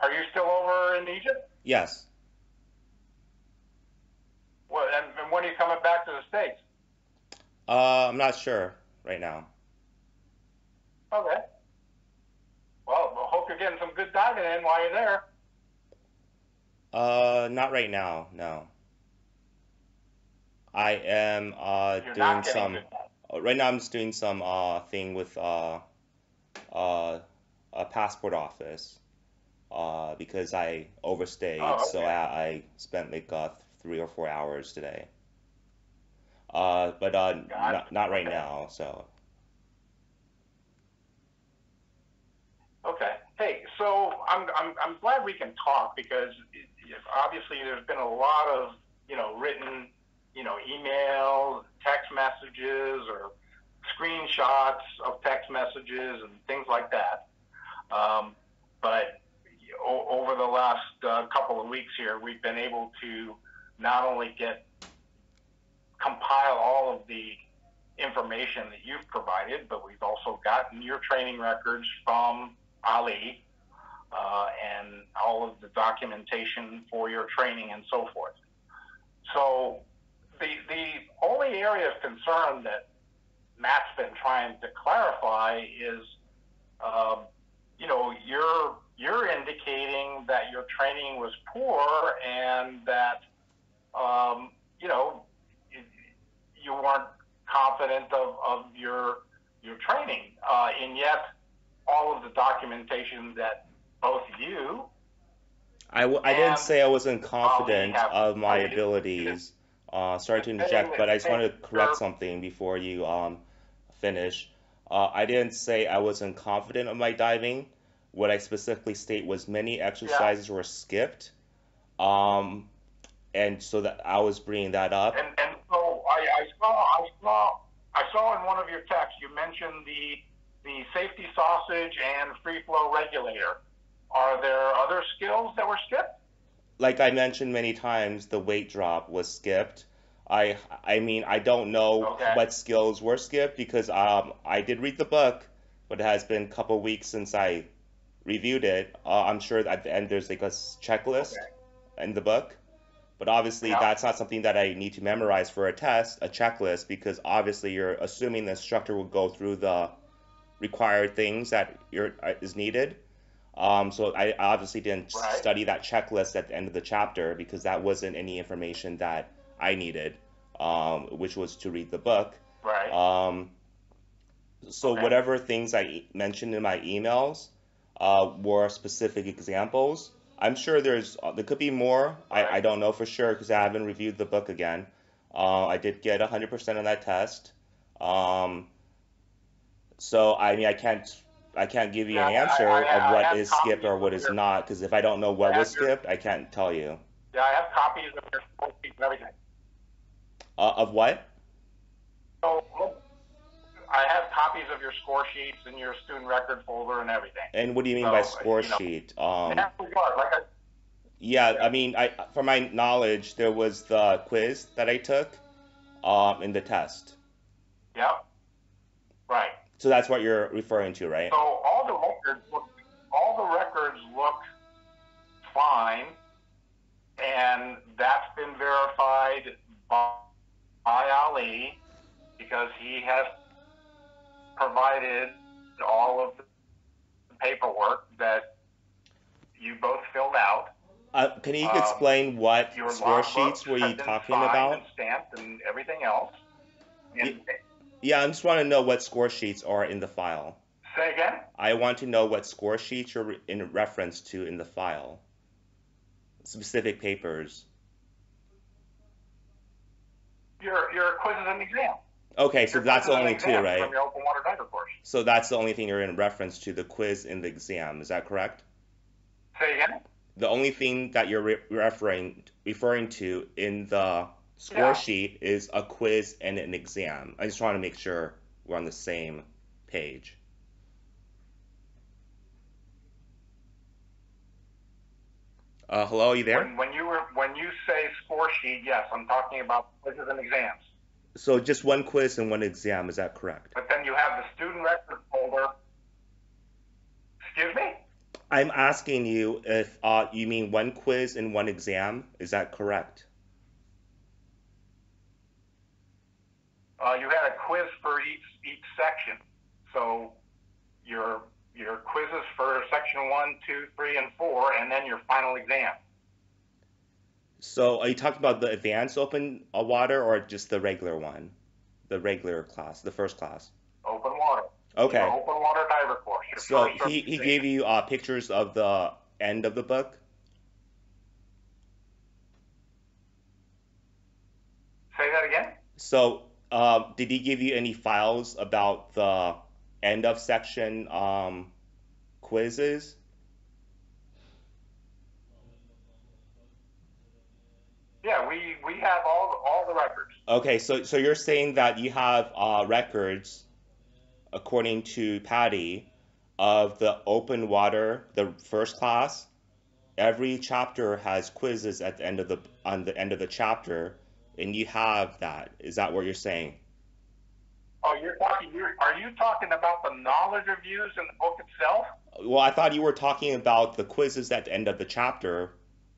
Are you still over in Egypt? Yes. Well, and when are you coming back to the States? I'm not sure right now. Okay. Well, I hope you're getting some good diving in while you're there. Not right now, no. I am You're doing not getting some good diving. right now I'm just doing some thing with uh a passport office because I overstayed, Oh, so okay. I spent like 3 or 4 hours today. But Gotcha. not right Okay. now, so Okay. Hey, so I'm glad we can talk because obviously there's been a lot of written emails, text messages, or screenshots of text messages and things like that. But over the last couple of weeks here, we've been able to not only compile all of the information that you've provided, but we've also gotten your training records from Ali and all of the documentation for your training and so forth. So the only area of concern that Matt's been trying to clarify is, uh, you're indicating that your training was poor and that um, you know you weren't confident of your training, and yet all of the documentation that both you I didn't and say I wasn't Ali confident have of my provided abilities. Sorry to saying interject, that but I just saying want to correct you're something before you finish. I didn't say I wasn't confident of my diving. What I specifically state was many yeah, exercises were skipped, um, and so that I was bringing that up. and so I saw in one of your texts you mentioned the safety sausage and free flow regulator. Are there other skills that were skipped? Like I mentioned many times, the weight drop was skipped. I mean I don't know Okay. what skills were skipped because I did read the book, but it has been a couple weeks since I reviewed it. I'm sure at the end there's like a checklist Okay. in the book, but obviously Yeah. that's not something that I need to memorize for a test, a checklist, because obviously you're assuming the instructor will go through the required things that is needed. So I obviously didn't Right. study that checklist at the end of the chapter because that wasn't any information that I needed, which was to read the book. Right. Um, so Okay. whatever things I mentioned in my emails were specific examples. I'm sure there could be more. I Right. don't know for sure because I haven't reviewed the book again. I did get 100% on that test. Um, so I mean I can't give you Yeah. an I, answer I, of I what have is skipped copies or of what is your. not because if I don't know I what have was your. skipped, I can't tell you. Yeah. I have copies of your score sheets and everything. Of what? So I have copies of your score sheets and your student record folder and everything. And what do you mean by So score sheet? in that regard, like I. Yeah, I Yeah. mean, from my knowledge, there was the quiz that I took in the test. Yeah. Right. So that's what you're referring to, So right? all the records look fine, and that's been verified by Ali because he has provided all of the paperwork that you both filled out. Can you Um, explain what your score logbooks sheets were you have been talking signed and about? stamped and everything else. Y- And Yeah, I just want to know what score sheets are in the file. say again, I want to know what score sheets you're in reference to in the file. Specific papers. your quizzes and exams. Okay, so Your that's quizzes the and only two, exams from right? your open water diver course. So that's the only thing you're in reference to, the quiz and the exam. Is that correct? Say again. The only thing that you're referring to in the score Yeah. sheet is a quiz and an exam. I just want to make sure we're on the same page. Hello, are you there? When you say score sheet, yes, I'm talking about quizzes and exams. So just one quiz and one exam, is that correct? But then you have the student record folder. Excuse me? I'm asking you if you mean one quiz and one exam. Is that correct? You had a quiz for each section. So your quizzes for section 1, 2, 3, and 4, and then your final exam. So are you talking about the advanced open water or just the regular one? The regular class, the first class? Open water. Your Okay. open water diver course. Your So first he certification. gave you pictures of the end of the book? Say that again? So did he give you any files about the end of section quizzes? Yeah, we have all the records. Okay, so you're saying that you have records, according to Patty, of the open water, the first class. Every chapter has quizzes at the end of the on the end of the chapter, and you have that. Is that what you're saying? Oh, are you talking about the knowledge reviews in the book itself? Well, I thought you were talking about the quizzes at the end of the chapter.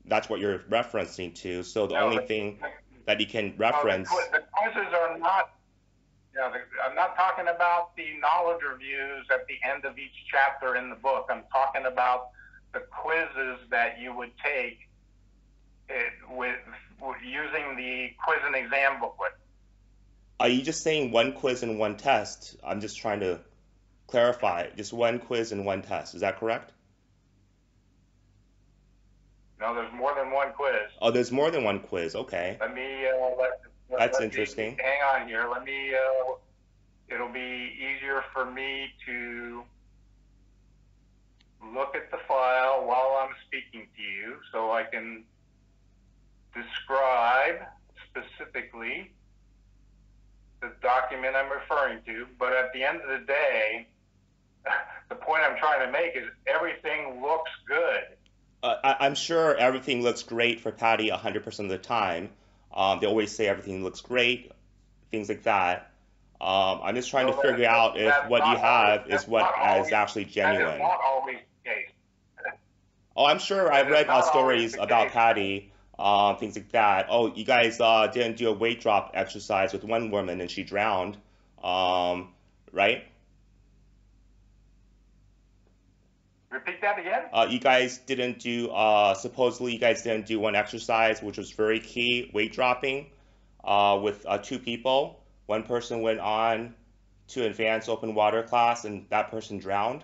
That's what you're referencing to. So the No, only thing that you can no, reference. the quizzes are not. Yeah, I'm not talking about the knowledge reviews at the end of each chapter in the book. I'm talking about the quizzes that you would take with using the quiz and exam booklet. Are you just saying one quiz and one test? I'm just trying to clarify. Just one quiz and one test. Is that correct? No, there's more than one quiz. Oh, there's more than one quiz. Okay. Let me That's let me interesting. hang on here. Let me. It'll be easier for me to look at the file while I'm speaking to you, so I can describe specifically the document I'm referring to. But at the end of the day, the point I'm trying to make is everything looks good. I'm sure everything looks great for Patty 100% of the time. They always say everything looks great, things like that. I'm just trying to So figure out if that's what you not always, have is what is actually that is genuine. not always the case. Oh, I'm sure That I've is read not always stories the about case. Patty, things like that. Oh, you guys didn't do a weight drop exercise with one woman and she drowned, right? Repeat that again? You guys didn't do, supposedly you guys didn't do one exercise, which was very key, weight dropping, with two people. One person went on to advanced open water class and that person drowned.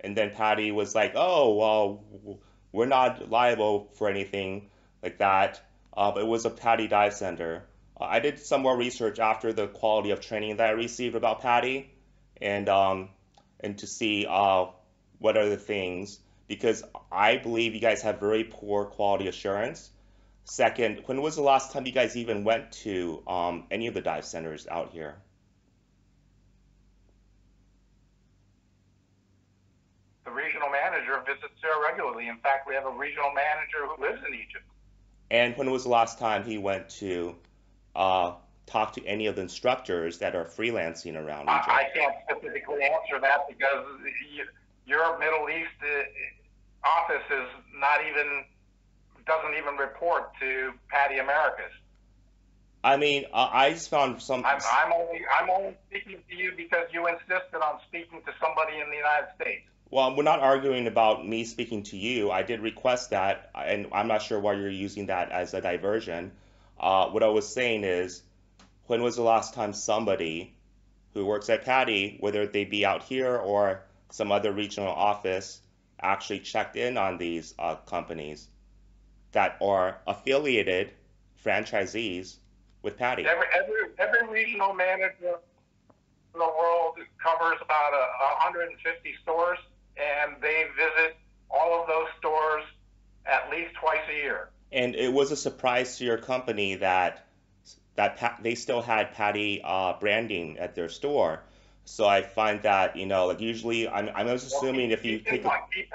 And then Patty was like, oh, well, we're not liable for anything like that. But it was a Patty dive center. I did some more research after the quality of training that I received about Patty, and and to see what are the things, because I believe you guys have very poor quality assurance. Second, when was the last time you guys even went to any of the dive centers out here? The regional manager visits there regularly. In fact, we have a regional manager who lives in Egypt. And when was the last time he went to uh, talk to any of the instructors that are freelancing around Egypt? I can't specifically answer that because your Middle East office is not even doesn't even report to Patty Americas. I mean, I just found some. I'm only speaking to you because you insisted on speaking to somebody in the United States. Well, we're not arguing about me speaking to you. I did request that, and I'm not sure why you're using that as a diversion. What I was saying is, when was the last time somebody who works at Patty, whether they be out here or some other regional office, actually checked in on these companies that are affiliated franchisees with Patty? Every regional manager in the world covers about 150 stores, and they visit all of those stores at least twice a year. And it was a surprise to your company that they still had Patty branding at their store. So I find that, like usually I'm just assuming if you take keep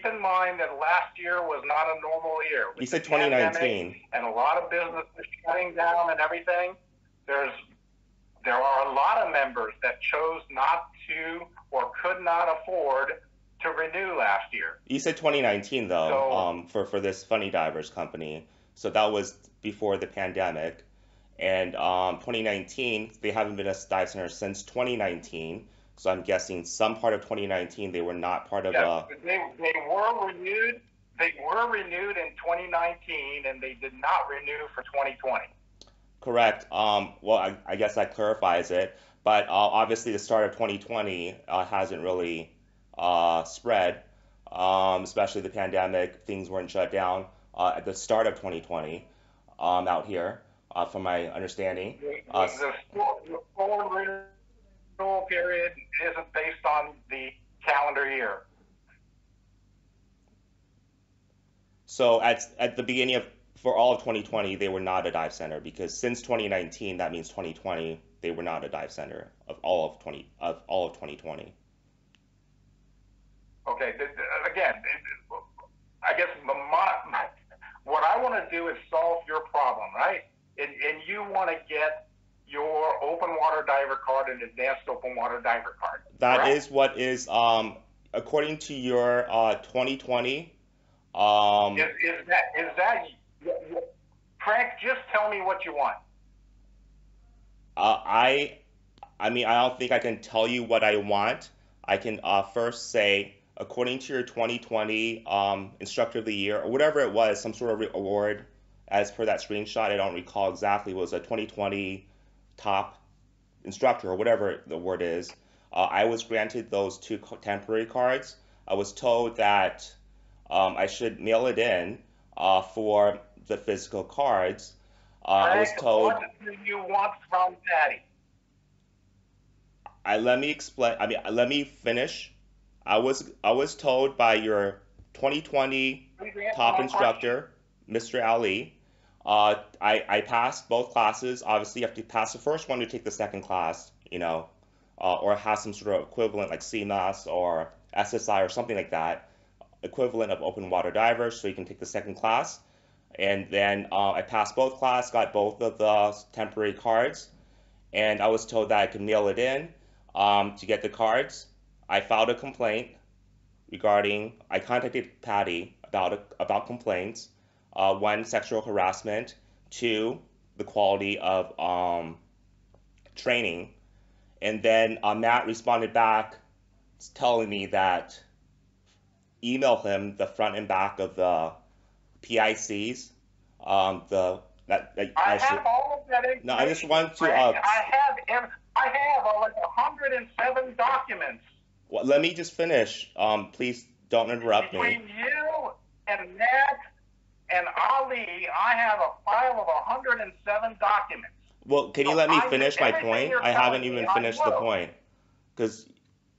in mind that last year was not a normal year. You said 2019, and a lot of businesses shutting down and everything. There are a lot of members that chose not to or could not afford to renew last year. You said 2019 though, So for this Funny Divers company. So that was before the pandemic. And 2019, they haven't been a dive center since 2019. So I'm guessing some part of 2019 they were not part of yes, a. they were renewed. They were renewed in 2019, and they did not renew for 2020. Correct. Well, I guess that clarifies it. But obviously, the start of 2020 hasn't really spread, especially the pandemic. Things weren't shut down at the start of 2020 out here, from my understanding. The full renewal period isn't based on the calendar year. So at the beginning of for all of 2020, they were not a dive center because since 2019, that means 2020 they were not a dive center of all of 2020. Okay, again, I guess what I want to do is solve your problem, right? And you want to get your open water diver card and advanced open water diver card. That Correct? is what is according to your 2020. Is that Frank? Just tell me what you want. I I mean, I don't think I can tell you what I want. I can first say, according to your 2020 Instructor of the Year, or whatever it was, some sort of award, as per that screenshot, I don't recall exactly, it was a 2020 top instructor, or whatever the word is. I was granted those two temporary cards. I was told that I should mail it in for the physical cards. I was Frank, told. what do you want from Patty? Let me explain. I mean, let me finish. I was told by your 2020 Please answer top my question. instructor, Mr. Ali. I passed both classes. Obviously, you have to pass the first one to take the second class, or have some sort of equivalent like CMAS or SSI or something like that, equivalent of open water diver, so you can take the second class. And then I passed both classes, got both of the temporary cards, and I was told that I could mail it in to get the cards. I filed a complaint regarding. I contacted Patty about complaints. One, sexual harassment. Two, the quality of training. And then Matt responded back telling me that email him the front and back of the PICs. The that I I should. have all of that No, I just information, want to. Frank. I have like 107 documents Well, let me just finish. Please don't interrupt me. between you and Nat and Ali. I have a file of 107 documents. Well, can you So let me I finish my everything point? you're I haven't telling me, even I finished the know. point. Because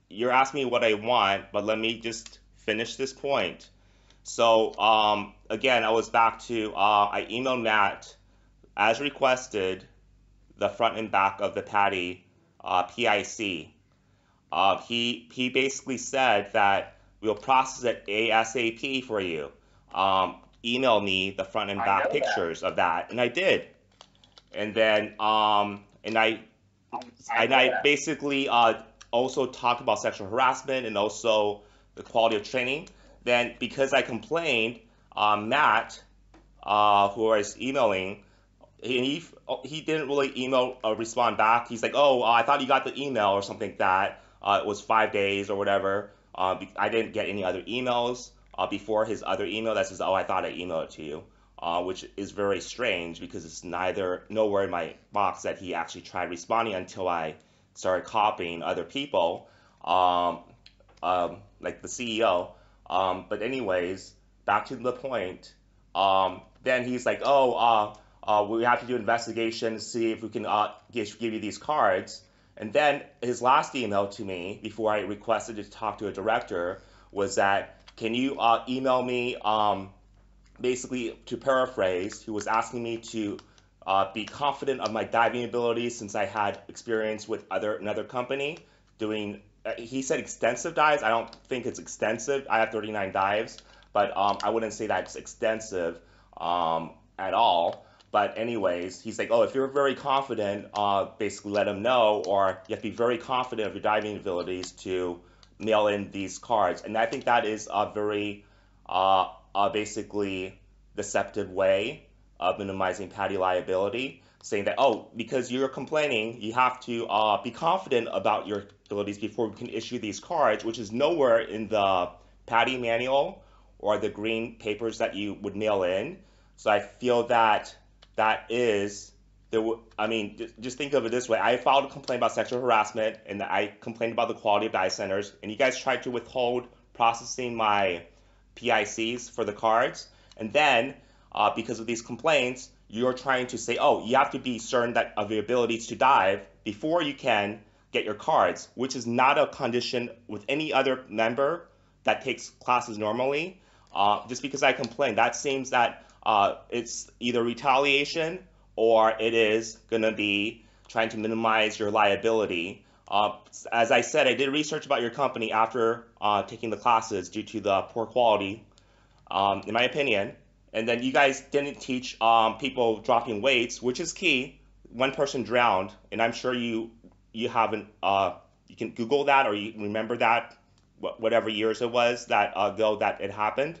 you're asking me what I want, but let me just finish this point. So, again, I was back to, I emailed Matt, as requested, the front and back of the Patty PIC. He basically said that we'll process it ASAP for you. Email me the front and I back know that. pictures of that, and I did. And then and I I know that. basically also talked about sexual harassment and also the quality of training. Then because I complained, Matt, who I was emailing, he didn't really email respond back. He's like, oh, I thought you got the email or something like that. It was 5 days or whatever. I didn't get any other emails before his other email that says, oh, I thought I emailed it to you. Which is very strange because it's nowhere in my box that he actually tried responding until I started copying other people, like the CEO. But anyways, back to the point. Then he's like, oh, we have to do an investigation to see if we can give you these cards. And then his last email to me before I requested to talk to a director was that, can you email me? Basically, to paraphrase, he was asking me to be confident of my diving abilities since I had experience with another company doing. He said extensive dives. I don't think it's extensive. I have 39 dives, but I wouldn't say that's extensive at all. But anyways, he's like, oh, if you're very confident, basically let him know, or you have to be very confident of your diving abilities to mail in these cards. And I think that is a very basically deceptive way of minimizing Padi liability, saying that, oh, because you're complaining, you have to be confident about your abilities before we can issue these cards, which is nowhere in the Padi manual or the green papers that you would mail in. So I feel that that is I mean, just think of it this way. I filed a complaint about sexual harassment, and I complained about the quality of dice centers, and you guys tried to withhold processing my PICs for the cards. And then, because of these complaints, you're trying to say, oh, you have to be certain that of your abilities to dive before you can get your cards, which is not a condition with any other member that takes classes normally. Just because I complained, that seems that it's either retaliation or it is going to be trying to minimize your liability. As I said, I did research about your company after taking the classes due to the poor quality, in my opinion. And then you guys didn't teach people dropping weights, which is key. One person drowned, and I'm sure you haven't. You can Google that or you remember that, whatever years it was that ago that it happened.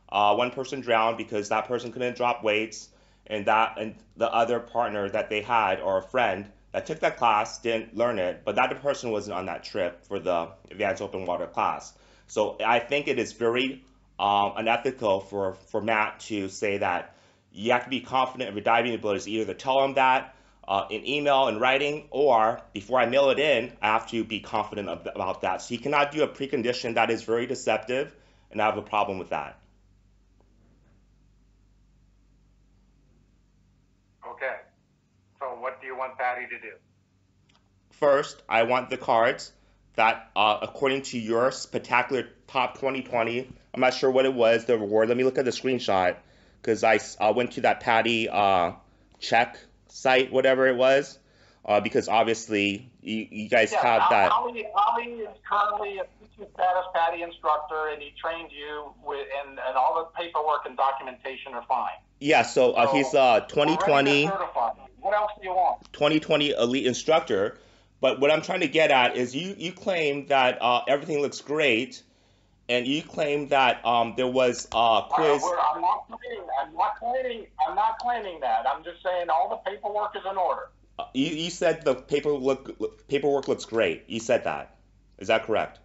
One person drowned because that person couldn't drop weights, and the other partner that they had or a friend that took that class didn't learn it, but that person wasn't on that trip for the advanced open water class. So I think it is very unethical for Matt to say that you have to be confident of your diving abilities. Either tell him that in email and writing, or before I mail it in, I have to be confident about that. So he cannot do a precondition. That is very deceptive, and I have a problem with that. Okay. So what do you want Patty to do? First, I want the cards that, according to your spectacular top 2020, I'm not sure what it was, the reward. Let me look at the screenshot, because I went to that Padi check site, whatever it was, because obviously you guys have that. Ali is currently a teaching status Padi instructor, and he trained you with, and all the paperwork and documentation are fine. Yeah, so he's 2020. What else do you want? 2020 elite instructor. But what I'm trying to get at is you claim that everything looks great, and you claim that there was a quiz. I'm not claiming that. I'm just saying all the paperwork is in order. You said the paperwork looks great. You said that. Is that correct?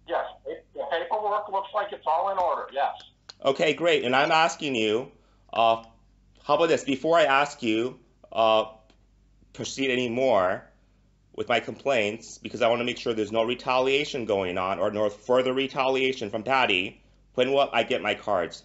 Yes, the paperwork looks like it's all in order. Yes. Okay, great. And I'm asking you, how about this? Before I ask you, proceed anymore with my complaints, because I want to make sure there's no retaliation going on or no further retaliation from Padi, when will I get my cards?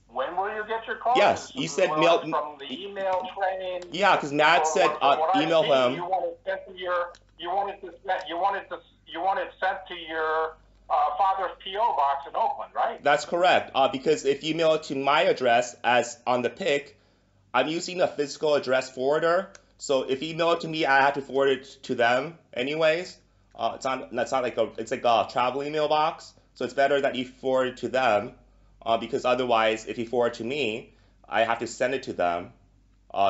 When will you get your cards? Yes, you said mail from the email train. Yeah, because Matt said email him. You want it sent to your. You want it sent to your father's PO box in Oakland, right? That's correct. Because if you mail it to my address as on the pic, I'm using a physical address forwarder. So if you mail it to me, I have to forward it to them anyways. It's not like a travel email box. So it's better that you forward it to them, because otherwise, if you forward it to me, I have to send it to them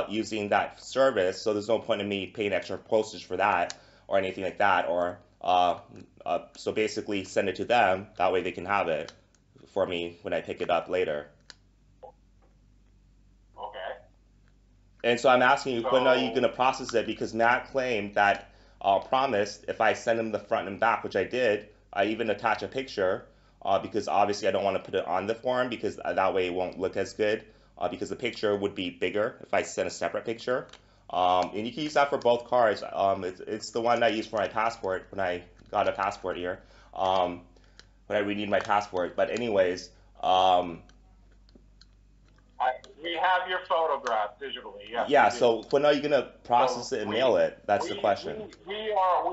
using that service. So there's no point in me paying extra postage for that or anything like that. Or so basically send it to them. That way they can have it for me when I pick it up later. And so I'm asking you, when are you going to process it? Because Matt claimed that, promised if I send him the front and back, which I did, I even attach a picture, because obviously I don't want to put it on the form, because that way it won't look as good, because the picture would be bigger if I send a separate picture. And you can use that for both cards. It's the one I used for my passport when I got a passport here, when I renewed my passport. But anyways, we have your photograph digitally. Yes. Yeah. So when are you gonna process it and mail it? That's the question. We are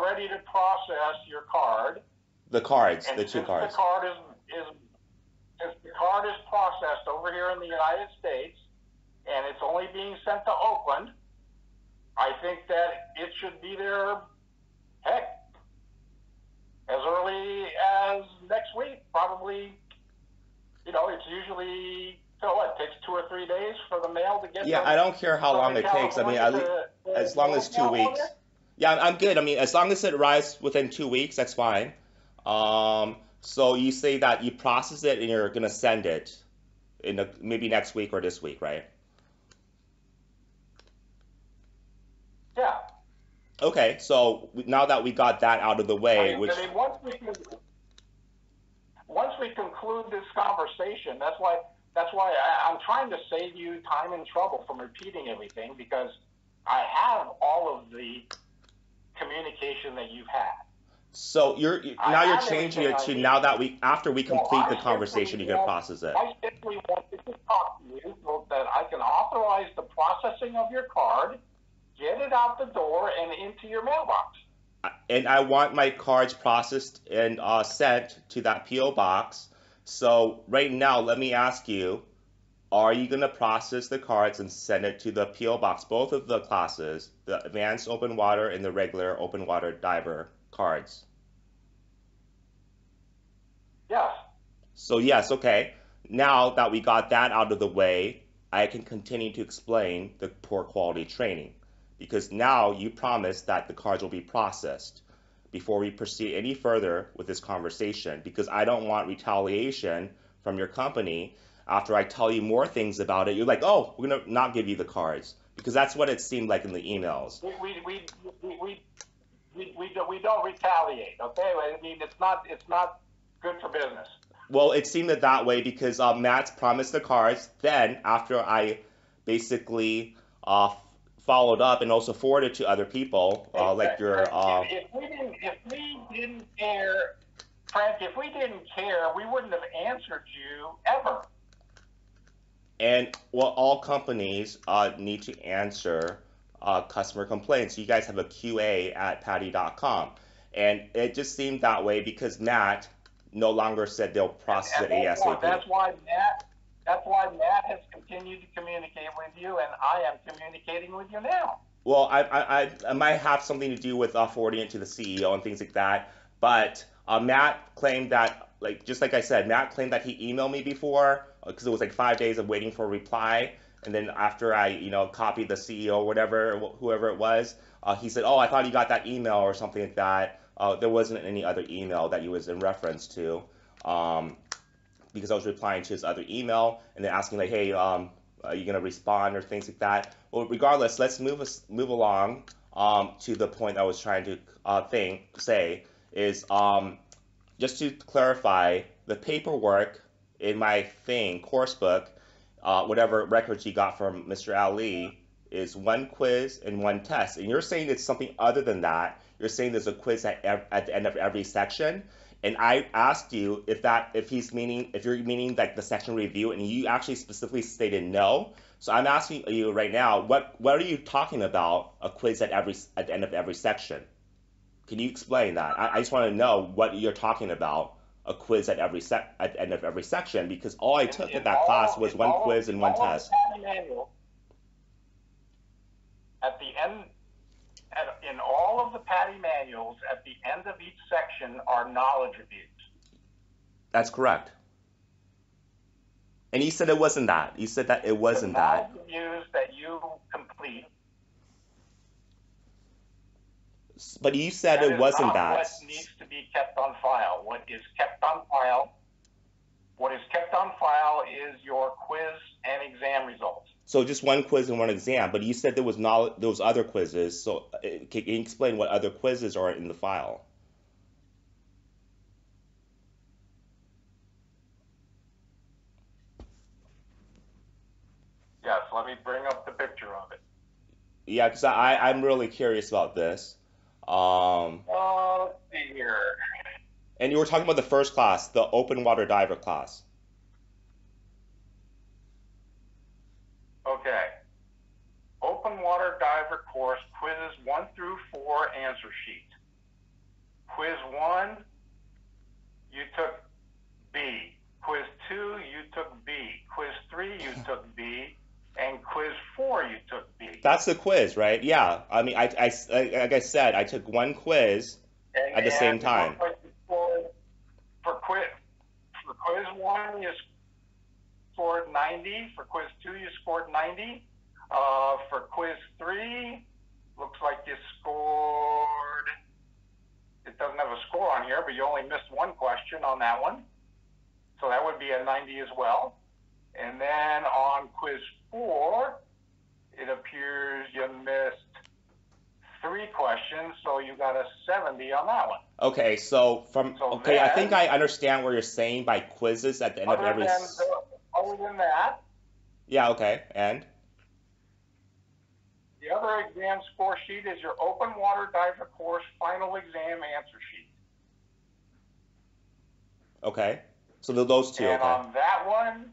ready to process your card. The cards, and the two cards. The card is processed over here in the United States, and it's only being sent to Oakland. I think that it should be there, heck, as early as next week, probably. It's usually 10 takes 2 or 3 days for the mail to get Yeah, I don't care how long from it takes. I mean, California at least to as long as 2 weeks. California? Yeah, I'm good. I mean, as long as it arrives within 2 weeks, that's fine. So you say that you process it and you're gonna send it maybe next week or this week, right? Yeah. Okay, so now that we got that out of the way, which I mean, once we conclude this conversation, that's why I'm trying to save you time and trouble from repeating everything, because I have all of the communication that you've had. so now you're changing Everything it I to need. now that after we So complete the conversation, you can process it. I simply wanted to talk to you so that I can authorize the processing of your card, get it out the door and into your mailbox. And I want my cards processed and sent to that PO box. So right now, let me ask you, are you going to process the cards and send it to the PO box, both of the classes, the advanced open water and the regular open water diver cards? Yes. So yes, okay. Now that we got that out of the way, I can continue to explain the poor quality training, because now you promised that the cards will be processed before we proceed any further with this conversation, because I don't want retaliation from your company after I tell you more things about it. You're like, oh, we're gonna not give you the cards, because that's what it seemed like in the emails. We don't retaliate, okay? I mean, it's not good for business. Well, it seemed that way because Matt promised the cards. Then, after I basically followed up and also forwarded to other people, like your. If we didn't care, Frank, if we didn't care, we wouldn't have answered you ever. And well, all companies need to answer customer complaints. You guys have a QA at Padi.com, and it just seemed that way because Matt no longer said they'll process it ASAP. That's why Matt has continued to communicate with you, and I am communicating with you now. Well, I might have something to do with forwarding it to the CEO and things like that, but Matt claimed that, like, just like I said, Matt claimed that he emailed me before because it was like 5 days of waiting for a reply, and then after I, copied the CEO or whatever, whoever it was, he said, oh, I thought you got that email or something like that. There wasn't any other email that he was in reference to, because I was replying to his other email and then asking like, hey, are you gonna respond or things like that. Well, regardless, let's move along to the point I was trying to say is just to clarify the paperwork in my course book, whatever records you got from Mr. Ali, is one quiz and one test. And you're saying it's something other than that. You're saying there's a quiz at the end of every section. And I asked you if you're meaning like the section review, and you actually specifically stated no. So I'm asking you right now, what are you talking about a quiz at the end of every section? Can you explain that? I just want to know what you're talking about, a quiz at the end of every section, because all I took in that class was one quiz and one test. At the end, in all of the Padi manuals, at the end of each section are knowledge reviews. That's correct. And you said it wasn't that. You said that it wasn't that. The knowledge reviews that you complete. But you said it wasn't that. What needs to be kept on file. What is kept on file is your quiz and exam results. So just one quiz and one exam, but you said there was those other quizzes. So can you explain what other quizzes are in the file? Yes, let me bring up the picture of it. Yeah, because I'm really curious about this. Let's see here. And you were talking about the first class, the open water diver class. Okay. Open water diver course, quizzes 1 through 4 answer sheet. Quiz 1, you took B. Quiz 2, you took B. Quiz 3, you took B. And quiz 4, you took B. That's the quiz, right? Yeah. I mean, like I said, I took one quiz at the same time. For quiz 1, scored 90. For quiz 2, you scored 90. For quiz 3, looks like you scored, it doesn't have a score on here, but you only missed one question on that one. So that would be a 90 as well. And then on quiz 4, it appears you missed 3 questions, so you got a 70 on that one. Okay, so then, I think I understand what you're saying by quizzes at the end of every. Other than that. Yeah. Okay. And. The other exam score sheet is your open water diver course final exam answer sheet. Okay. So those two. And okay. on that one,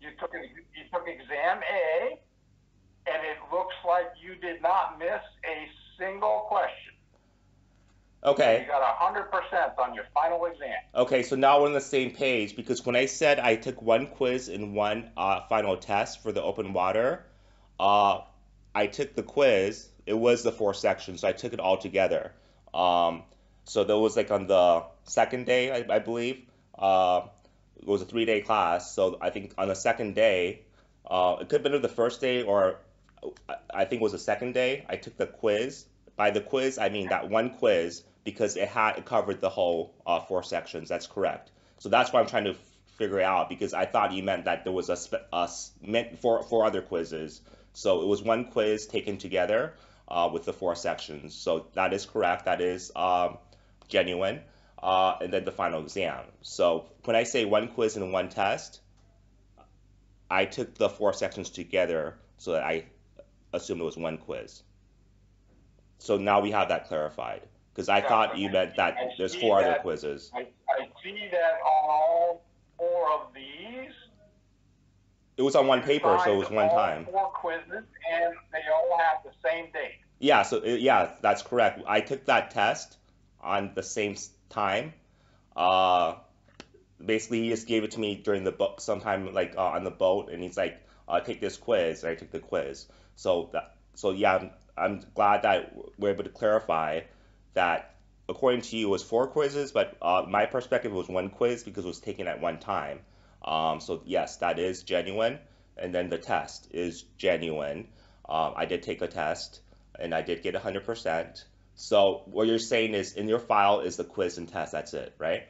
you took exam A, and it looks like you did not miss a single question. Okay. So you got 100% on your final exam. Okay, so now we're on the same page, because when I said I took one quiz and one final test for the open water, I took the quiz. It was the 4 sections, so I took it all together. So that was like on the second day, I believe. It was a 3-day class, so I think on the second day, it could have been the first day, or I think it was the second day, I took the quiz. By the quiz, I mean that one quiz, because it covered the whole 4 sections. That's correct. So that's what I'm trying to figure out, because I thought you meant that there was meant for other quizzes. So it was one quiz taken together with the 4 sections. So that is correct. That is genuine. And then the final exam. So when I say one quiz and one test, I took the 4 sections together, so that I assumed it was one quiz. So now we have that clarified, because I thought you meant that there's 4 other quizzes. I see that on all 4 of these. It was on one paper, so it was one time. 4 quizzes, and they all have the same date. Yeah, so yeah, that's correct. I took that test on the same time. Basically, he just gave it to me during the boat, sometime like on the boat, and he's like, "Take this quiz." And I took the quiz. So yeah, I'm glad that we're able to clarify that. According to you, it was 4 quizzes, but my perspective was one quiz because it was taken at one time. So yes, that is genuine, and then the test is genuine. I did take a test, and I did get 100%. So what you're saying is, in your file is the quiz and test. That's it, right?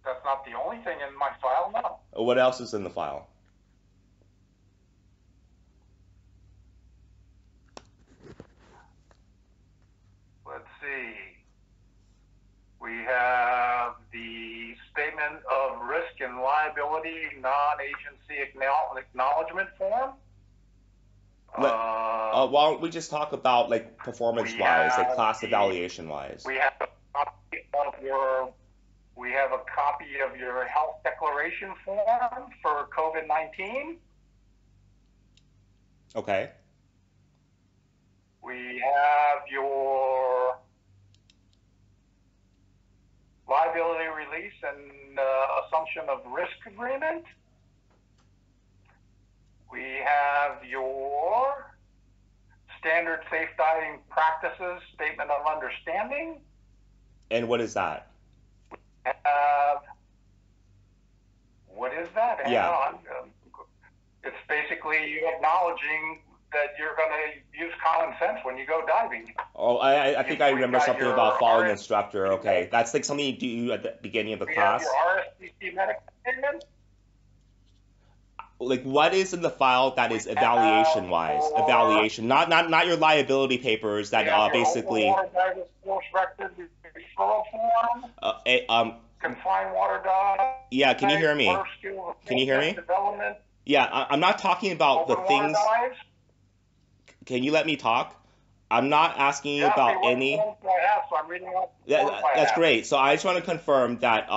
That's not the only thing in my file, no. What else is in the file? Let's see. We have the statement of risk and liability non-agency acknowledgement form. Why don't we just talk about like performance-wise, like class evaluation-wise? We have a copy of your health declaration form for COVID-19. Okay. We have your liability release and assumption of risk agreement. We have your standard safe diving practices statement of understanding. And what is that? What is that? Hang on. It's basically you acknowledging that you're going to use common sense when you go diving. Oh, I think I remember something about following instructor. Okay, that's like something you do at the beginning of the class. Your RSPC medical statement. Like, what is in the file that is evaluation-wise? Evaluation, not your liability papers that basically. Water divers course record referral form. Confined water dive. Yeah, can you hear me? Can you hear me? Yeah, I'm not talking about the things. Can you let me talk? I'm not asking you about any. That's great. So I just want to confirm that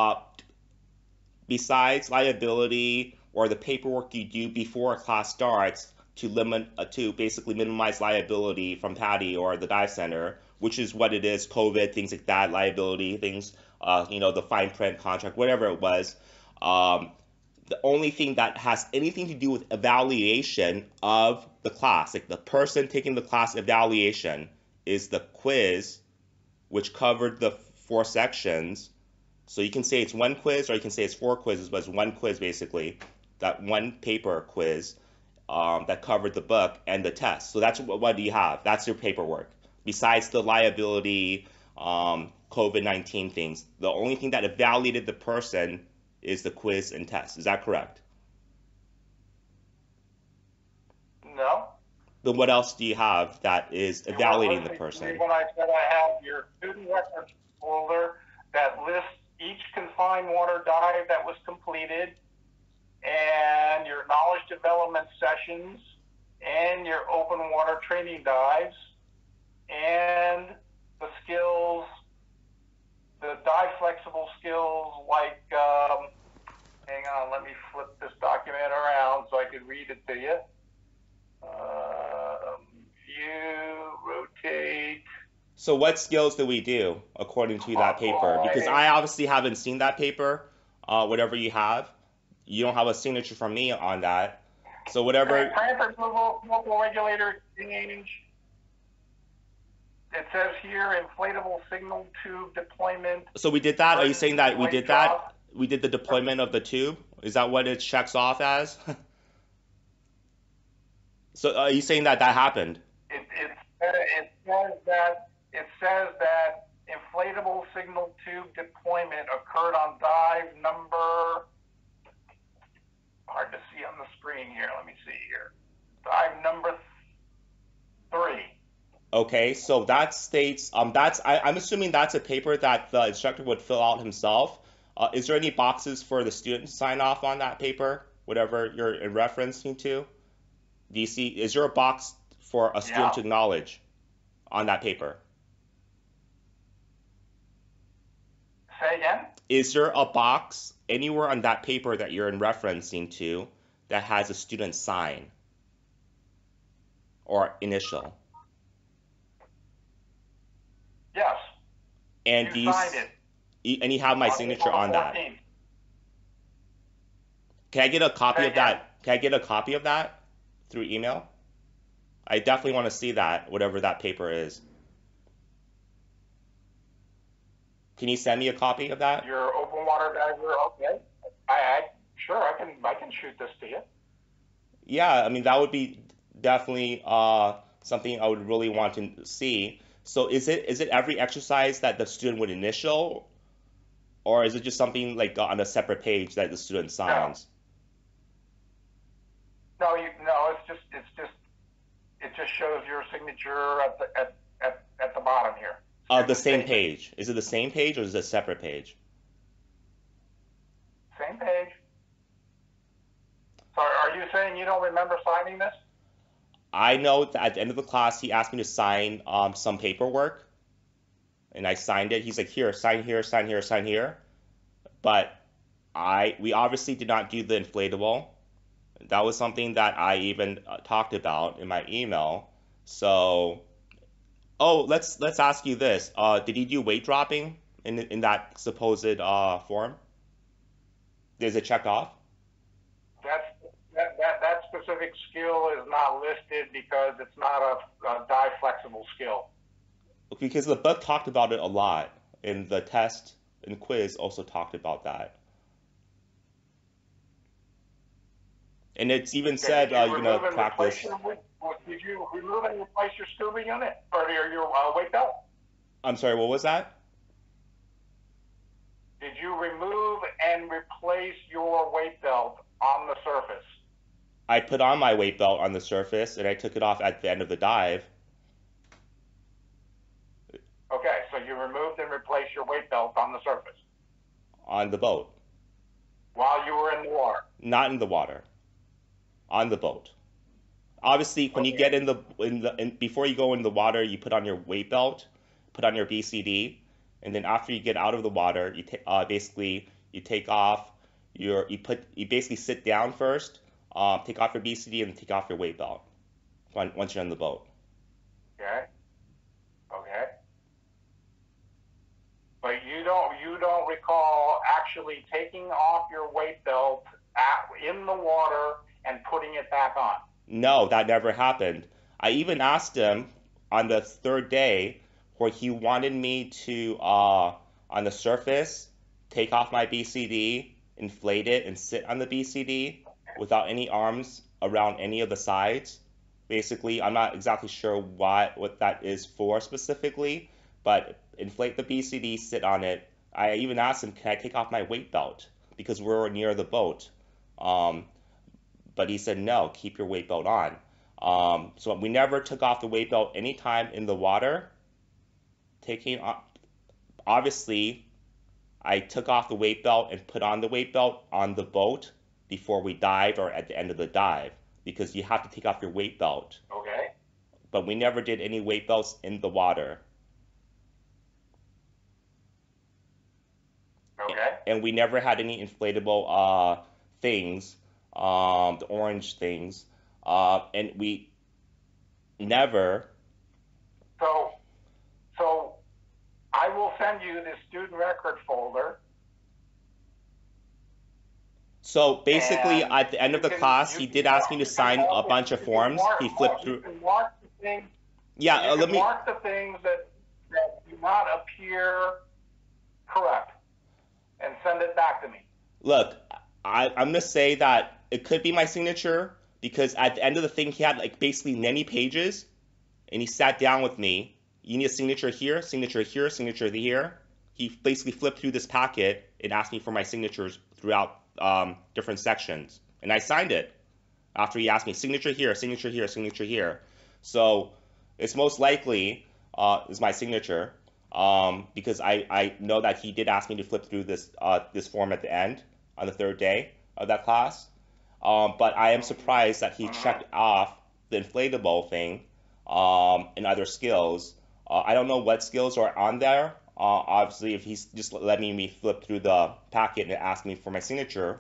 besides liability or the paperwork you do before a class starts to basically minimize liability from Padi or the dive center, which is what it is, COVID, things like that, liability, things, the fine print contract, whatever it was. The only thing that has anything to do with evaluation of the class, like the person taking the class evaluation, is the quiz, which covered the 4 sections. So you can say it's one quiz, or you can say it's four quizzes, but it's one quiz basically. That one paper quiz that covered the book and the test. So that's what do you have? That's your paperwork. Besides the liability, COVID-19 things, the only thing that evaluated the person is the quiz and test. Is that correct? No. Then what else do you have that is You evaluating weren't the listening to me person? when I said I have your student records folder that lists each confined water dive that was completed, and your knowledge development sessions, and your open water training dives, and the skills, the dive flexible skills like, hang on, let me flip this document around so I can read it to you. View, rotate. So what skills do we do according to that paper? Because Apply. I obviously haven't seen that paper. Whatever you have, you don't have a signature from me on that. So whatever. Transfer removal, local regulator exchange. It says here inflatable signal tube deployment. So we did that. Are you saying that we did that? Drop. We did the deployment of the tube. Is that what it checks off as? So are you saying that that happened? It says that inflatable signal tube deployment occurred on dive number. Hard to see on the screen here. Let me see here. Dive number 3. Okay, so that states I'm assuming that's a paper that the instructor would fill out himself. Is there any boxes for the student to sign off on that paper, whatever you're referencing to? Do you see, is there a box for a student to acknowledge on that paper? Say again? Is there a box anywhere on that paper that you're referencing to that has a student sign or initial? Yes. And You signed it. And you have my signature on that. Can I get a copy of that? Can I get a copy of that through email? I definitely want to see that, whatever that paper is. Can you send me a copy of that? Your open water diver, okay. Sure, I can shoot this to you. Yeah, I mean that would be definitely something I would really want to see. So is it every exercise that the student would initial, or is it just something like on a separate page that the student signs? No, it just shows your signature at the bottom here. The same page. Is it the same page or is it a separate page? Same page. So are you saying you don't remember signing this? I know that at the end of the class he asked me to sign some paperwork, and I signed it. He's like, here, sign here, sign here, sign here. But we obviously did not do the inflatable. That was something that I even talked about in my email. So, let's ask you this. Did he do weight dropping in that supposed form? Is it checked off? That specific skill is not listed because it's not a dive flexible skill. Because the book talked about it a lot, and the test and quiz also talked about that. And it's even said you're going to practice. Did you remove and replace your scuba unit or your weight belt? I'm sorry, what was that? Did you remove and replace your weight belt on the surface? I put on my weight belt on the surface, and I took it off at the end of the dive. Okay, so you removed and replaced your weight belt on the surface? On the boat. While you were in the water? Not in the water. On the boat. Obviously, when you get before you go in the water, you put on your weight belt, put on your BCD, and then after you get out of the water, you take off you basically sit down first, take off your BCD, and take off your weight belt once you're on the boat. Okay. But you don't recall actually taking off your weight belt in the water and putting it back on? No, that never happened. I even asked him on the third day where he wanted me to, on the surface, take off my BCD, inflate it, and sit on the BCD without any arms around any of the sides. Basically, I'm not exactly sure what that is for specifically, but inflate the BCD, sit on it. I even asked him, can I take off my weight belt? Because we're near the boat. Um, but he said, no, keep your weight belt on. So we never took off the weight belt anytime in the water. Obviously, I took off the weight belt and put on the weight belt on the boat before we dived or at the end of the dive because you have to take off your weight belt. Okay. But we never did any weight belts in the water. Okay. And we never had any inflatable things, the orange things, and we never. So I will send you the student record folder. So basically, And at the end of the class, he did ask me to sign a bunch of forms. He flipped through. You can mark the things. Yeah, You can mark the things that do not appear correct, and send it back to me. Look, I'm gonna say that it could be my signature because at the end of the thing, he had like basically many pages, and he sat down with me. You need a signature here, signature here, signature here. He basically flipped through this packet and asked me for my signatures throughout different sections, and I signed it after he asked me signature here, signature here, signature here. So it's most likely is my signature because I know that he did ask me to flip through this form at the end on the third day of that class. But I am surprised that he checked off the inflatable thing and other skills. I don't know what skills are on there. Obviously, if he's just letting me flip through the packet and ask me for my signature,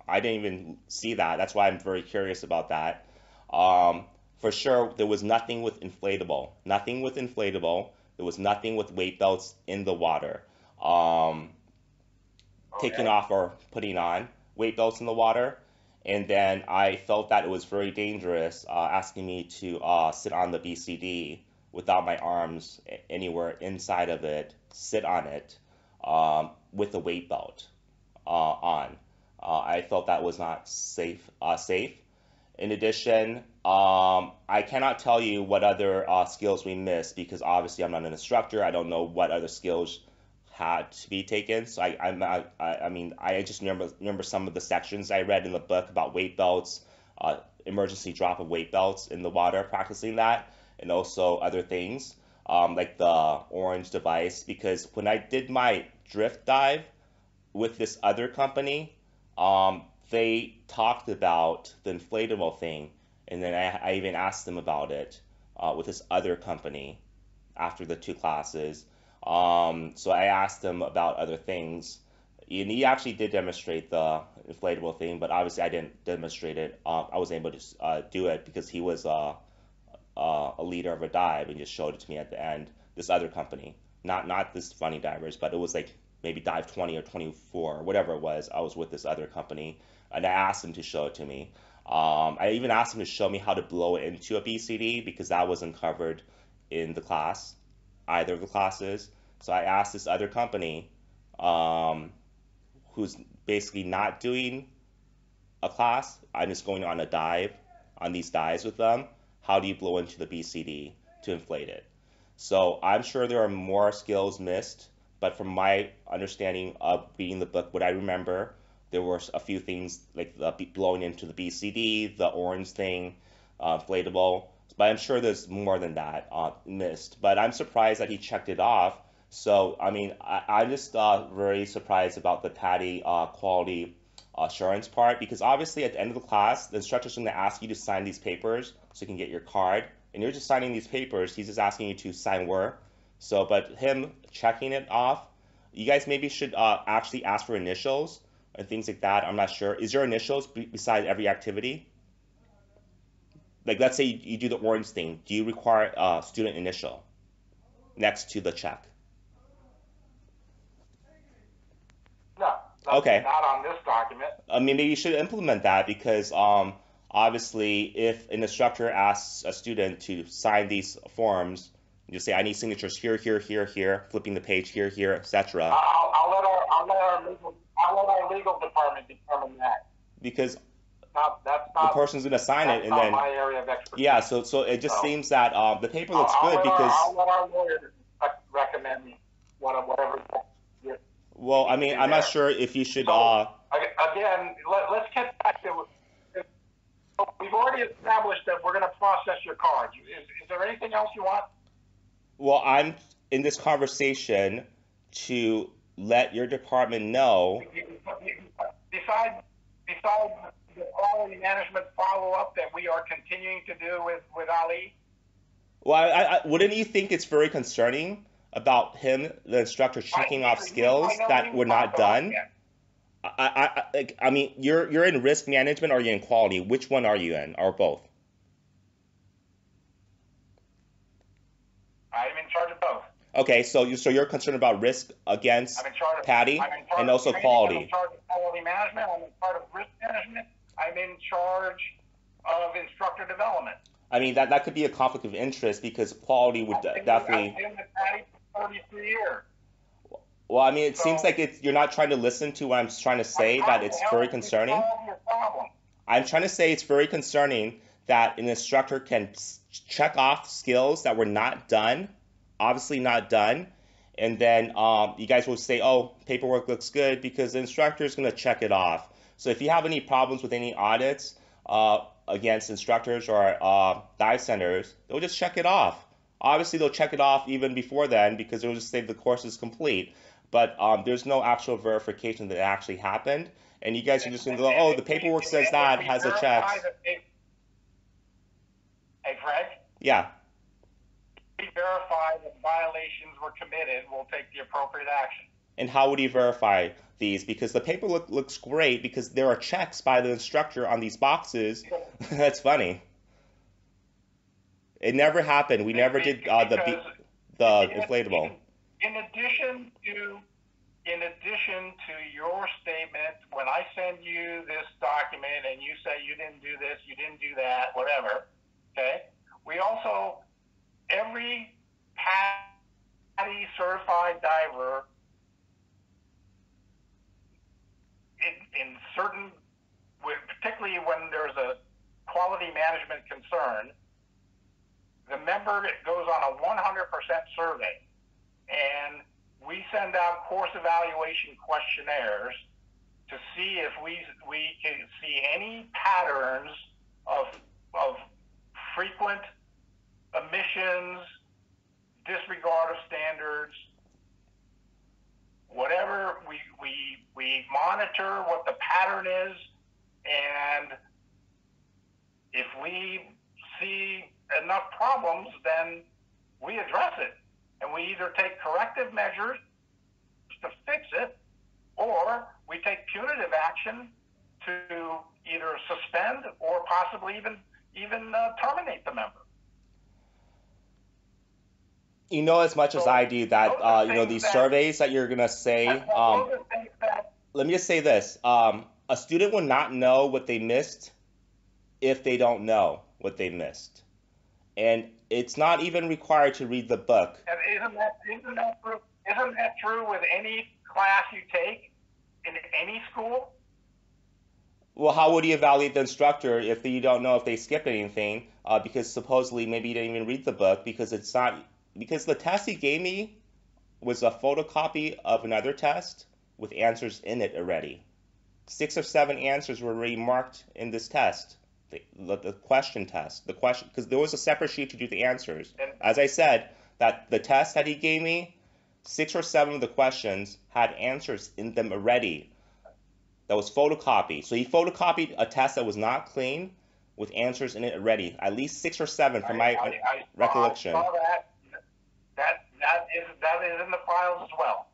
I didn't even see that. That's why I'm very curious about that. For sure, there was nothing with inflatable. Nothing with inflatable. There was nothing with weight belts in the water. Taking off or putting on weight belts in the water. And then I felt that it was very dangerous asking me to sit on the BCD without my arms anywhere inside of it, sit on it with a weight belt on. I felt that was not safe. In addition, I cannot tell you what other skills we missed because obviously I'm not an instructor. I don't know what other skills had to be taken. So I mean, I just remember some of the sections I read in the book about weight belts, emergency drop of weight belts in the water, practicing that, and also other things like the orange device. Because when I did my drift dive with this other company, they talked about the inflatable thing, and then I even asked them about it with this other company after the two classes. So I asked them about other things, and he actually did demonstrate the inflatable thing, but obviously I didn't demonstrate it. I was able to do it because he was a leader of a dive and just showed it to me at the end. This other company, not this Funny Divers, but it was like maybe dive 20 or 24, whatever it was. I was with this other company, and I asked him to show it to me. I even asked him to show me how to blow it into a BCD because that wasn't covered in the class, either of the classes. So I asked this other company, who's basically not doing a class. I'm just going on a dive, on these dives with them. How do you blow into the BCD to inflate it? So I'm sure there are more skills missed, but from my understanding of reading the book, what I remember, there were a few things like the blowing into the BCD, the orange thing, inflatable. But I'm sure there's more than that missed. But I'm surprised that he checked it off. So, I mean, I'm just very surprised about the Padi quality assurance part because obviously at the end of the class, the instructor's going to ask you to sign these papers so you can get your card. And you're just signing these papers. He's just asking you to sign where. So, but him checking it off, you guys maybe should actually ask for initials and things like that. I'm not sure. Is your initials beside every activity? Like, let's say you do the orange thing. Do you require a student initial next to the check? No, Okay. not on this document. I mean, maybe you should implement that because obviously, if an instructor asks a student to sign these forms, you say, I need signatures here, here, here, here, flipping the page here, here, etc. I'll I'll let our legal department determine that. Because That's the not person's gonna sign it, that's and not then my area of expertise. yeah, so it just So seems that the paper looks good because I'll let our lawyer recommend whatever. well, I To mean, do I'm not there. sure if you should So again, let's get back to. We've already established that we're going to process your cards. Is there anything else you want? well, I'm in this conversation to let your department know. Besides the quality management follow-up that we are continuing to do with Ali? Well, wouldn't you think it's very concerning about him, the instructor, checking off skills that were not done? I mean, you're in risk management or you're in quality. Which one are you in, or both? I'm in charge of both. Okay, so you're concerned about risk against Padi and also quality. I'm in charge of quality management. I'm in charge of risk management. I'm in charge of instructor development. I mean, that could be a conflict of interest because quality would definitely. I've been with Padi for 33 years. Well, I mean, it seems like you're not trying to listen to what I'm trying to say, that it's very concerning. I'm trying to say it's very concerning that an instructor can check off skills that were not done, obviously not done, and then you guys will say, oh, paperwork looks good because the instructor is going to check it off. So if you have any problems with any audits against instructors or dive centers, they'll just check it off. Obviously, they'll check it off even before then because they'll just say the course is complete. But there's no actual verification that it actually happened. And you guys are just going to go, oh, the paperwork says that, has a check. Hey, Frank? Yeah. If we verify that violations were committed, we'll take the appropriate action. And how would you verify these? Because the paper looks great because there are checks by the instructor on these boxes. That's funny. It never happened. We never did the inflatable. In addition to your statement, when I send you this document and you say you didn't do this, you didn't do that, whatever, okay? We also, every PADI certified diver in certain, particularly when there's a quality management concern, the member goes on a 100% survey, and we send out course evaluation questionnaires to see if we can see any patterns of frequent omissions, disregard of standards, whatever. We monitor what the pattern is, and if we see enough problems, then we address it. And we either take corrective measures to fix it, or we take punitive action to either suspend or possibly even terminate the member. You know as much as I do that these surveys that you're gonna say. Let me just say this: a student will not know what they missed if they don't know what they missed, and it's not even required to read the book. And isn't that true with any class you take in any school? Well, how would you evaluate the instructor if you don't know if they skipped anything? Because supposedly maybe you didn't even read the book because the test he gave me was a photocopy of another test with answers in it already. 6 or 7 answers were already marked in this test. The question test, because there was a separate sheet to do the answers. As I said, that the test that he gave me, 6 or 7 of the questions had answers in them already. That was photocopied. So he photocopied a test that was not clean with answers in it already. At least 6 or 7 from my recollection. I saw that. That is in the files as well.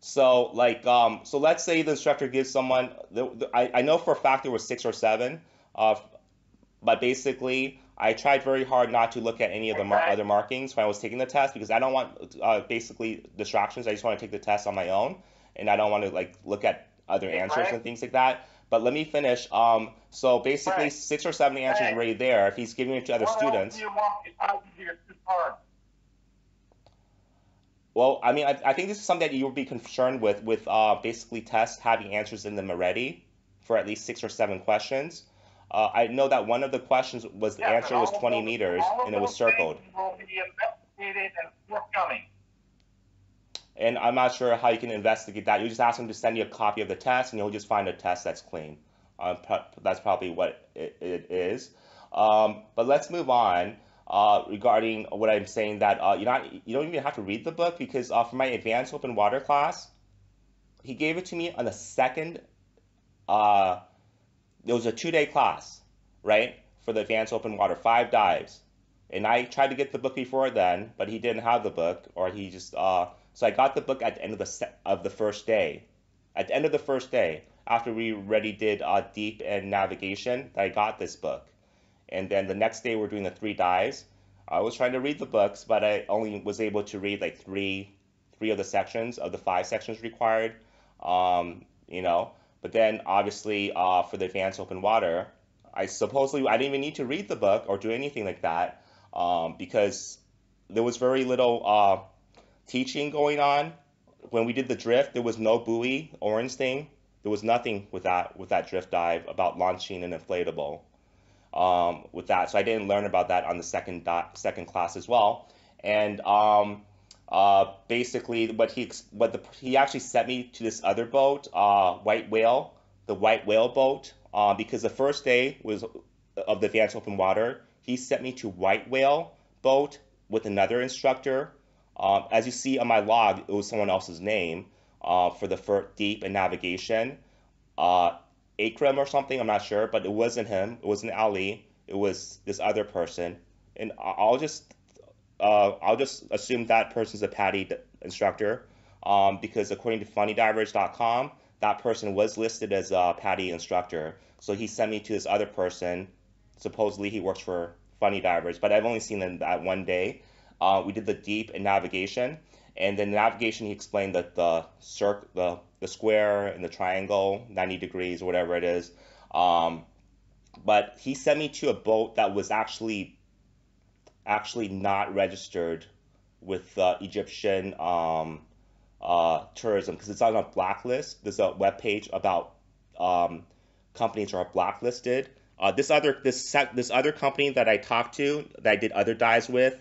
So so let's say the instructor gives someone. I know for a fact there were 6 or 7. But basically, I tried very hard not to look at any of the other markings when I was taking the test because I don't want basically distractions. I just want to take the test on my own, and I don't want to look at other answers and things like that. But let me finish. So basically, 6 or 7 answers are already there. If he's giving it to other students. What else do you want besides your 2 cards? Well, I mean, I think this is something that you'll be concerned with basically tests having answers in them already for at least 6 or 7 questions. I know that one of the questions was the Yes, and answer was 20 meters all of and it was those things circled. will be investigated and forthcoming. And I'm not sure how you can investigate that. You just ask them to send you a copy of the test, and you'll just find a test that's clean. That's probably what it is. But let's move on regarding what I'm saying that you don't even have to read the book because for my advanced open water class, he gave it to me on the second. Uh, it was a 2 day class, right? For the advanced open water, 5 dives. And I tried to get the book before then, but he didn't have the book, or he just so I got the book at the end of the first day. At the end of the first day, after we already did deep and navigation, I got this book. And then the next day we're doing the 3 dives. I was trying to read the books, but I only was able to read like three of the sections of the 5 sections required. Um, you know, but then obviously for the advanced open water, I didn't even need to read the book or do anything like that because there was very little teaching going on. When we did the drift, there was no buoy orange thing. There was nothing with that drift dive about launching an inflatable with that. So I didn't learn about that on the second class as well. And basically, he actually sent me to this other boat, White Whale, the White Whale boat, because the first day was of the advanced open water. He sent me to White Whale boat with another instructor. As you see on my log, it was someone else's name for the deep and navigation. Uh, Akram or something, I'm not sure, but it wasn't him. It wasn't Ali. It was this other person. And I'll just assume that person's a Padi instructor because according to funnydivers.com, that person was listed as a Padi instructor. So he sent me to this other person. Supposedly he works for Funny Divers, but I've only seen him that one day. We did the deep and navigation, and then navigation he explained that the square and the triangle, 90 degrees or whatever it is. Um, but he sent me to a boat that was actually not registered with Egyptian tourism because it's on a blacklist. There's a web page about um, companies that are blacklisted. This other company that I talked to that I did other dives with,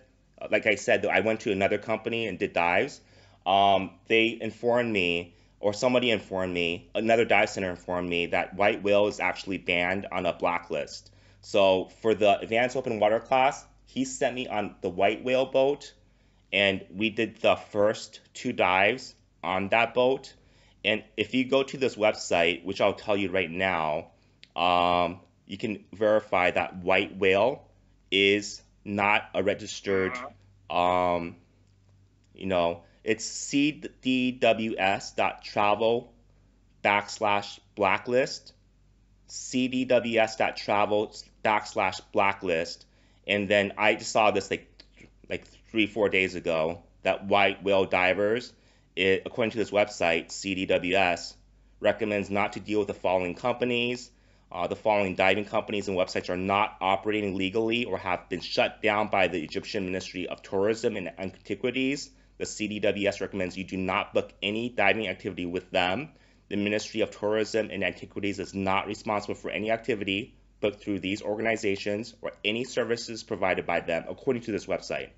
like I said, I went to another company and did dives. They informed me, or somebody informed me, another dive center informed me that white whale is actually banned on a blacklist. So for the advanced open water class, he sent me on the white whale boat, and we did the first 2 dives on that boat. And if you go to this website, which I'll tell you right now, you can verify that white whale is not a registered, um, it's cdws.travel/blacklist, cdws.travel/blacklist. And then I just saw this like 3 4 days ago that white whale divers, according to this website, CDWS, recommends not to deal with the following companies. The following diving companies and websites are not operating legally or have been shut down by the Egyptian Ministry of Tourism and Antiquities. The CDWS recommends you do not book any diving activity with them. The Ministry of Tourism and Antiquities is not responsible for any activity booked through these organizations or any services provided by them, according to this website,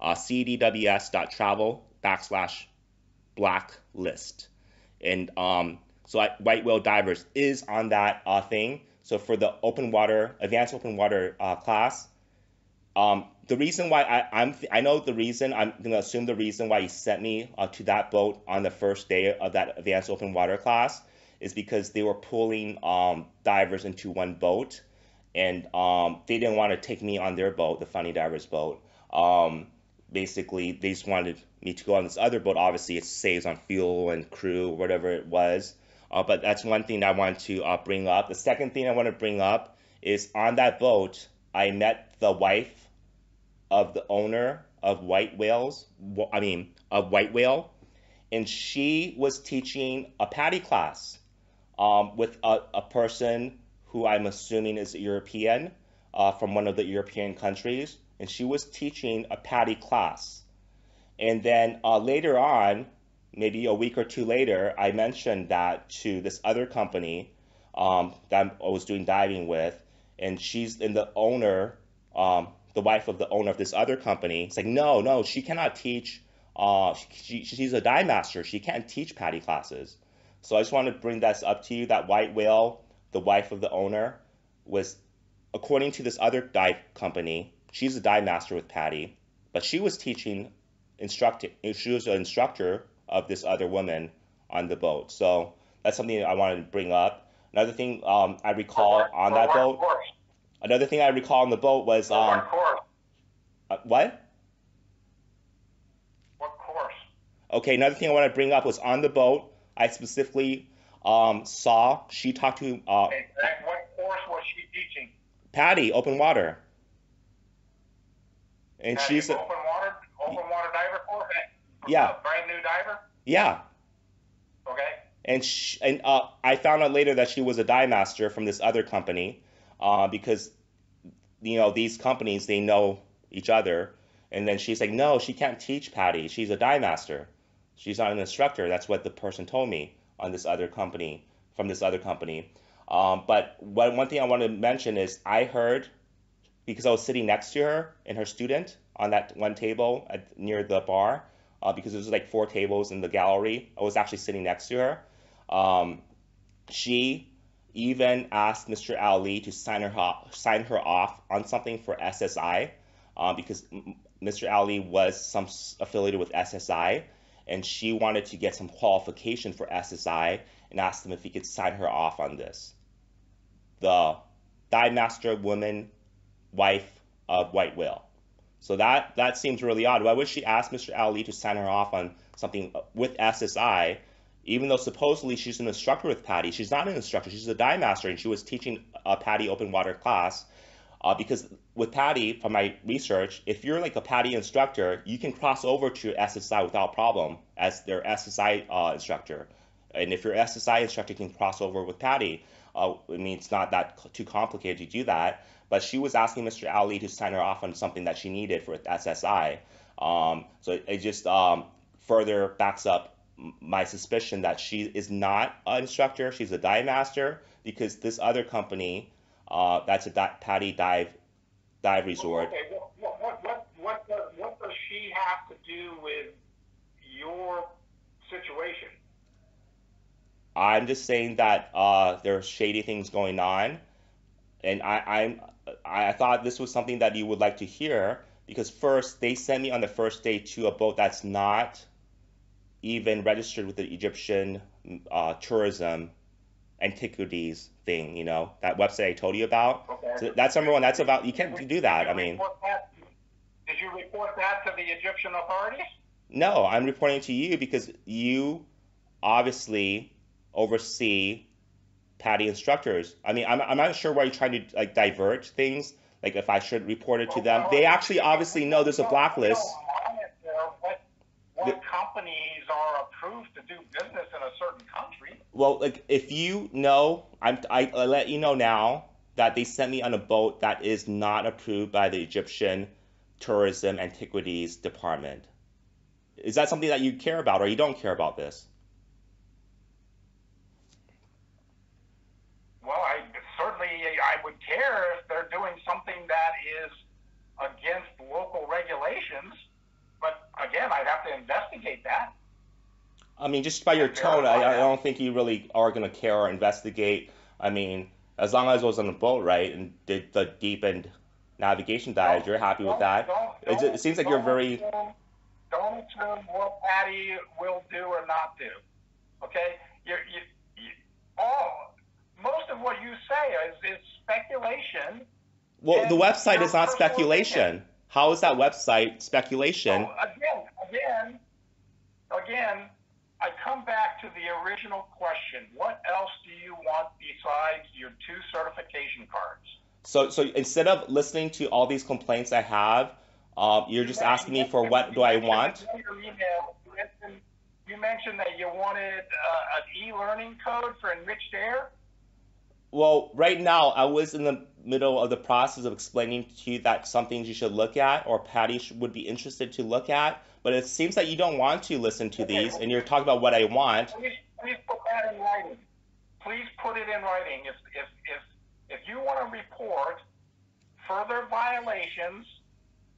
cdws.travel/blacklist. And so White Whale Divers is on that thing. So for the advanced open water class, the reason why I know the reason, I'm gonna assume the reason why he sent me to that boat on the first day of that advanced open water class is because they were pulling divers into one boat, and they didn't want to take me on their boat, the Funny Divers boat. Basically, they just wanted me to go on this other boat. Obviously, it saves on fuel and crew, whatever it was. But that's one thing that I wanted to bring up. The second thing I want to bring up is on that boat, I met the wife of the owner of White Whales, of White Whale, and she was teaching a Padi class with a person who I'm assuming is European, from one of the European countries, and she was teaching a Padi class. And then later on, maybe a week or two later, I mentioned that to this other company that I was doing diving with, and she's in the wife of the owner of this other company. It's like, no, no, she cannot teach. She's a dive master. She can't teach PADI classes. So I just want to bring that up to you. That white whale, the wife of the owner, was, according to this other dive company, she's a dive master with PADI, but she was instructing. She was an instructor of this other woman on the boat. So that's something I wanted to bring up. Another thing I recall on that boat. Course? Another thing I recall on the boat was what course? What? What course? Okay, another thing I want to bring up was on the boat. I specifically saw she talked to Okay, what course was she teaching? Padi, open water, and Padi, she's open water diver course. Yeah. A brand new diver. Yeah. Okay. And I found out later that she was a dive master from this other company, because these companies, they know each other. And then she's like, no, she can't teach Padi. She's a dive master. She's not an instructor. That's what the person told me on this other company, from this other company. But one thing I want to mention is I heard, because I was sitting next to her and her student on that one table near the bar, because there was like 4 tables in the gallery. I was actually sitting next to her. She even asked Mr. Ali to sign her off on something for SSI, because Mr. Ali was affiliated with SSI, and she wanted to get some qualification for SSI and asked him if he could sign her off on this. The dive master woman, wife of White Whale. So that seems really odd. Why would she ask Mr. Ali to sign her off on something with SSI, even though supposedly she's an instructor with Padi? She's not an instructor. She's a dive master, and she was teaching a Padi open water class. Because with Padi, from my research, if you're like a Padi instructor, you can cross over to SSI without problem as their SSI instructor. And if your SSI instructor can cross over with Padi, I mean, it's not that too complicated to do that. But she was asking Mr. Ali to sign her off on something that she needed for SSI. So it just further backs up my suspicion that she is not an instructor. She's a dive master, because this other company, that's a Padi dive resort. Okay, what does she have to do with your situation? I'm just saying that there's shady things going on, and I thought this was something that you would like to hear, because first they sent me on the first day to a boat that's not even registered with the Egyptian tourism antiquities thing, that website I told you about. Okay. So that's number one. That's about, you can't do that. I mean, did you report that to the Egyptian authorities? No, I'm reporting to you because you obviously oversee Padi instructors. I mean, I'm not sure why you're trying to like divert things. Like if I should report it to them, they actually obviously know there's a blacklist. What companies are approved to do business in a certain country? Well, like if you know, I let you know now that they sent me on a boat that is not approved by the Egyptian Tourism Antiquities Department. Is that something that you care about, or you don't care about this? Well, I would care if they're doing something that is against local regulations. But again, I'd have to investigate that. I mean, just by your tone, I don't think you really are going to care or investigate. I mean, as long as I was on the boat, right, and did the deep end navigation dives, you're happy with that. It seems like you're very... Don't assume what Padi will do or not do. Okay? Most of what you say is speculation. Well, the website is not speculation. How is that website speculation? So again, I come back to the original question. What else do you want besides your 2 certification cards? So instead of listening to all these complaints I have, you're just asking me for what do I want? You mentioned that you wanted an e-learning code for enriched air. Well, right now, I was in the middle of the process of explaining to you that some things you should look at, or Patty would be interested to look at, but it seems that you don't want to listen to Okay, these, well, and you're talking about what I want. please put that in writing. Please put it in writing. If you want to report further violations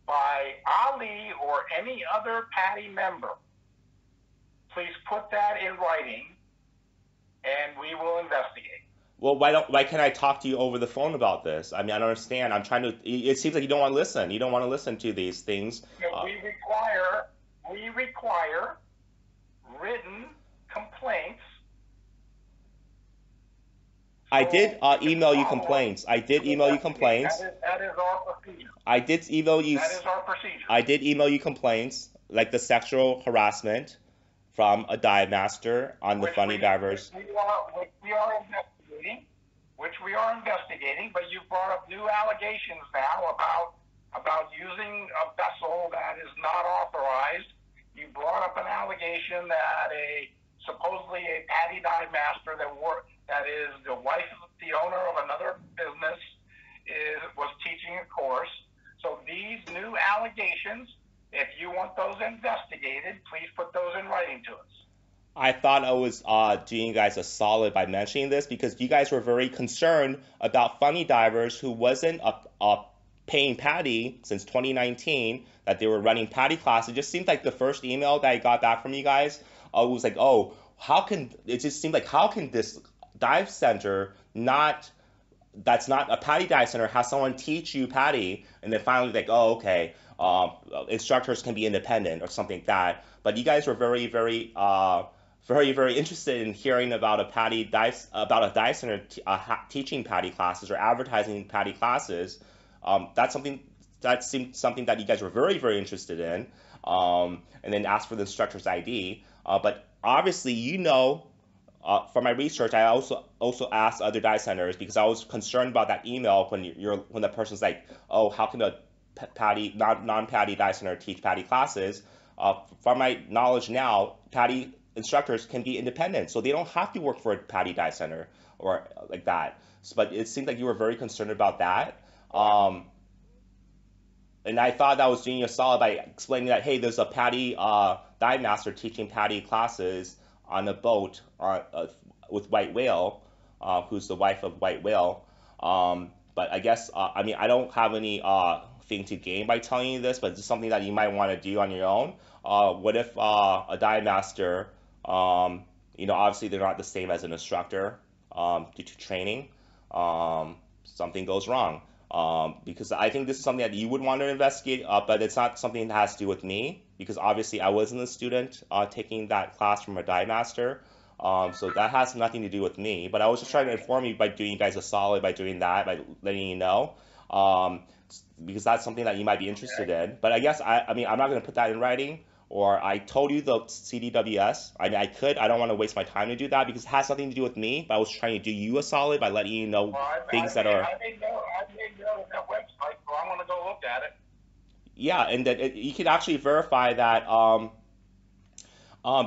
by Ali or any other Patty member, please put that in writing, and we will investigate. Well, why can't I talk to you over the phone about this? I mean, I don't understand. I'm trying to. It seems like you don't want to listen. You don't want to listen to these things. We require written complaints. I did email you complaints. I did email you complaints. That is our procedure. I did email you. That is our procedure. I did email you complaints, like the sexual harassment from a dive master on the funny divers. Which we are investigating, but you've brought up new allegations now about using a vessel that is not authorized. You brought up an allegation that supposedly a Padi dive master that is the wife of the owner of another business was teaching a course. So these new allegations, if you want those investigated, please put those in writing to us. I thought I was doing you guys a solid by mentioning this because you guys were very concerned about funny divers who wasn't paying Padi since 2019, that they were running Padi classes. It just seemed like the first email that I got back from you guys was like, oh, it just seemed like, how can this dive center that's not a Padi dive center, have someone teach you Padi? And then finally like, oh, okay, instructors can be independent or something like that. But you guys were very, very, very interested in hearing about a dive center teaching Padi classes or advertising Padi classes. That seemed something that you guys were very, very interested in. And then asked for the instructor's ID. But obviously, from my research, I also asked other dive centers because I was concerned about that email when the person's like, oh, how can a Padi non-Padi dive center teach Padi classes? From my knowledge now, Padi instructors can be independent, so they don't have to work for a Padi dive center or like that. But it seemed like you were very concerned about that. And I thought that was doing you a solid by explaining that, hey, there's a Padi dive master teaching Padi classes on a boat with White Whale, who's the wife of White Whale. But I guess, I mean, I don't have any thing to gain by telling you this, but it's something that you might want to do on your own. What if a dive master, obviously they're not the same as an instructor due to training, something goes wrong. Because I think this is something that you would want to investigate, but it's not something that has to do with me, because obviously I wasn't a student taking that class from a dive master. So that has nothing to do with me, but I was just trying to inform you by doing you guys a solid by doing that, by letting you know, because that's something that you might be interested in. But I guess, I mean, I'm not going to put that in writing, or I told you the CDWS. I mean, I don't want to waste my time to do that because it has nothing to do with me, but I was trying to do you a solid by letting you know things that are... I made note of that website, so I want to go look at it. Yeah, and that you can actually verify that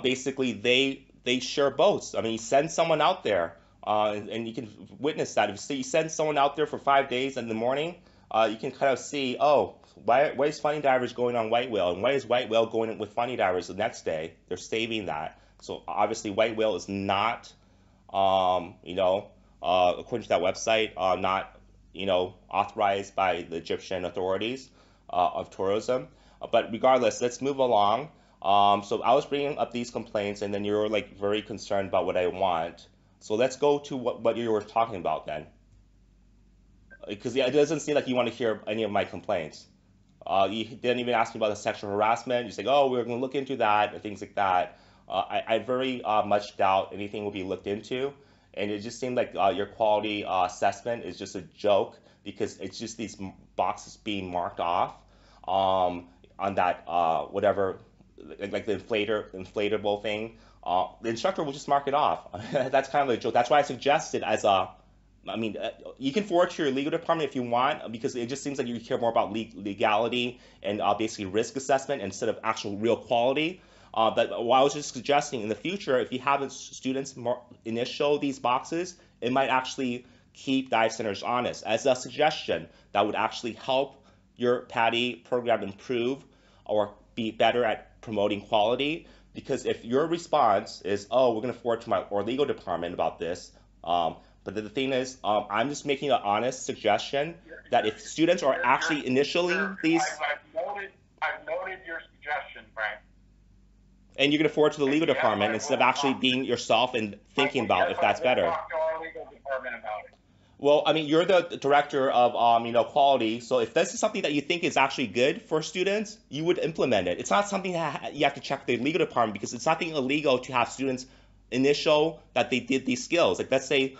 basically they share boats. I mean, you send someone out there, and you can witness that. If you send someone out there for 5 days in the morning, you can kind of see, oh, why is Funny Divers going on White Whale, and why is White Whale going with Funny Divers the next day? They're saving that. So obviously White Whale is not, according to that website, not, authorized by the Egyptian authorities of tourism. But regardless, let's move along. So I was bringing up these complaints, and then you were like very concerned about what I want. So let's go to what you were talking about then, because it doesn't seem like you want to hear any of my complaints. You didn't even ask me about the sexual harassment. You said, "Oh, we're going to look into that," and things like that. I very much doubt anything will be looked into, and it just seemed like your quality assessment is just a joke because it's just these boxes being marked off on that whatever, like the inflatable thing. The instructor will just mark it off. That's kind of a joke. That's why I suggested you can forward to your legal department if you want, because it just seems like you care more about legality and basically risk assessment instead of actual real quality. But what I was just suggesting in the future, if you have students initial these boxes, it might actually keep dive centers honest as a suggestion that would actually help your Padi program improve or be better at promoting quality. Because if your response is, oh, we're going to forward to our legal department about this, but the thing is, I'm just making an honest suggestion that if students are actually initialing these, I've noted your suggestion, Frank. and you're going to forward to the legal department instead of actually being yourself and thinking about if that's better. Talk to our legal department about it. Well, I mean, you're the director of, quality. So if this is something that you think is actually good for students, you would implement it. It's not something that you have to check the legal department because it's nothing illegal to have students initial that they did these skills. Like let's say,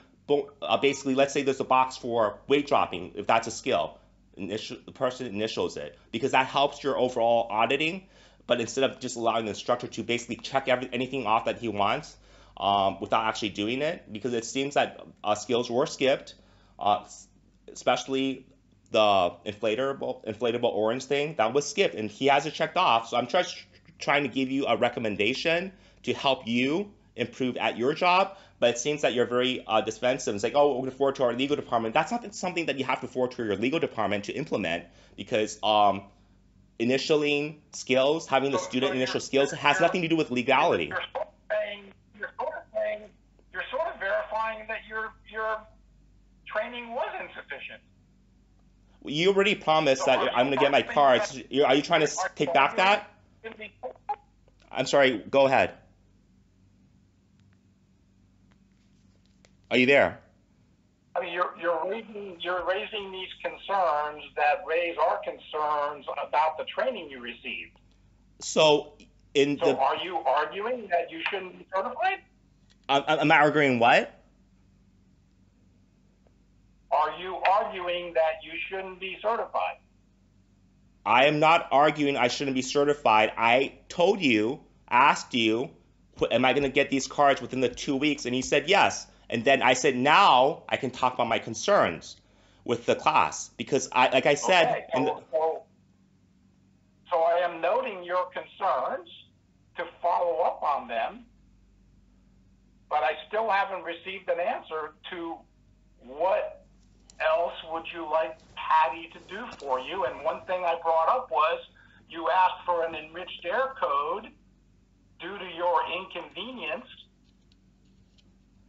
basically, let's say there's a box for weight dropping, if that's a skill. The person initials it because that helps your overall auditing. But instead of just allowing the instructor to basically check anything off that he wants without actually doing it, because it seems that skills were skipped. Especially the inflatable orange thing that was skipped and he has it checked off. So I'm just trying to give you a recommendation to help you improve at your job, but it seems that you're very defensive. It's like, oh, we're going to forward to our legal department. That's not something that you have to forward to your legal department to implement because initialing skills, having the student initial skills has nothing to do with legality. You're sort of verifying that your training was insufficient. You already promised that I'm going to get my cards. Are you trying to take back that? I'm sorry, go ahead. Are you there? I mean, you're raising these concerns that raise our concerns about the training you received. So are you arguing that you shouldn't be certified? I'm arguing what? Are you arguing that you shouldn't be certified? I am not arguing I shouldn't be certified. I asked you, am I going to get these cards within the 2 weeks? And you said yes. And then I said, now I can talk about my concerns with the class. Because like I said... Okay, so I am noting your concerns to follow up on them, but I still haven't received an answer to what else would you like Padi to do for you. And one thing I brought up was you asked for an enriched air code due to your inconvenience.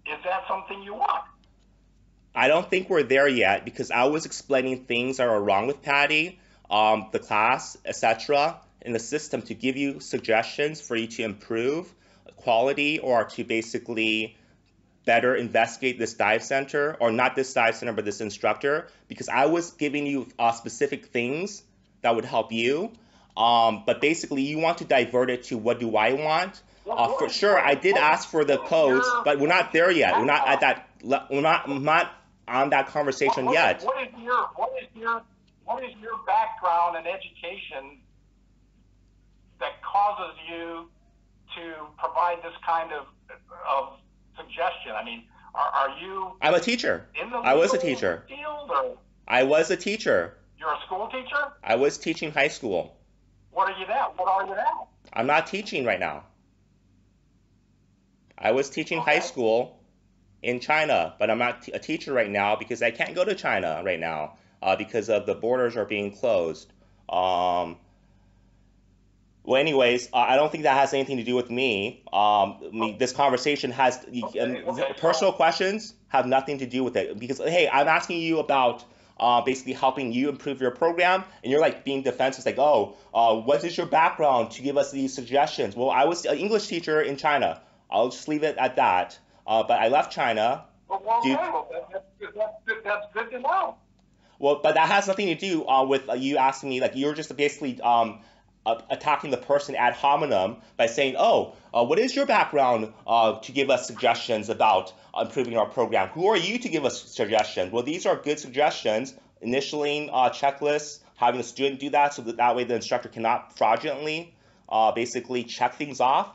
Is that something you want? I don't think we're there yet because I was explaining things that are wrong with Padi, the class, etc., in the system to give you suggestions for you to improve quality or to basically better investigate this dive center, or not this dive center, but this instructor, because I was giving you specific things that would help you. But basically, you want to divert it to what do I want? For sure, I did ask for the codes, but we're not there yet. We're not at that. We're not on that conversation yet. What is your background and education that causes you to provide this kind of suggestion? I mean, are you? I'm a teacher. I was a teacher. Field, or? I was a teacher. You're a school teacher? I was teaching high school. What are you now? What are you now? I'm not teaching right now. I was teaching high school in China, but I'm not a teacher right now because I can't go to China right now because of the borders are being closed. Well, anyways, I don't think that has anything to do with me. This conversation has personal questions have nothing to do with it because, hey, I'm asking you about basically helping you improve your program, and you're like being defensive, like, oh, what is your background to give us these suggestions? Well, I was an English teacher in China. I'll just leave it at that. But I left China. Well, that's good to know. Well, but that has nothing to do with you asking me, like, you're just basically attacking the person ad hominem by saying, oh, what is your background to give us suggestions about improving our program? Who are you to give us suggestions? Well, these are good suggestions. Initialing checklists, having the student do that so that way the instructor cannot fraudulently basically check things off.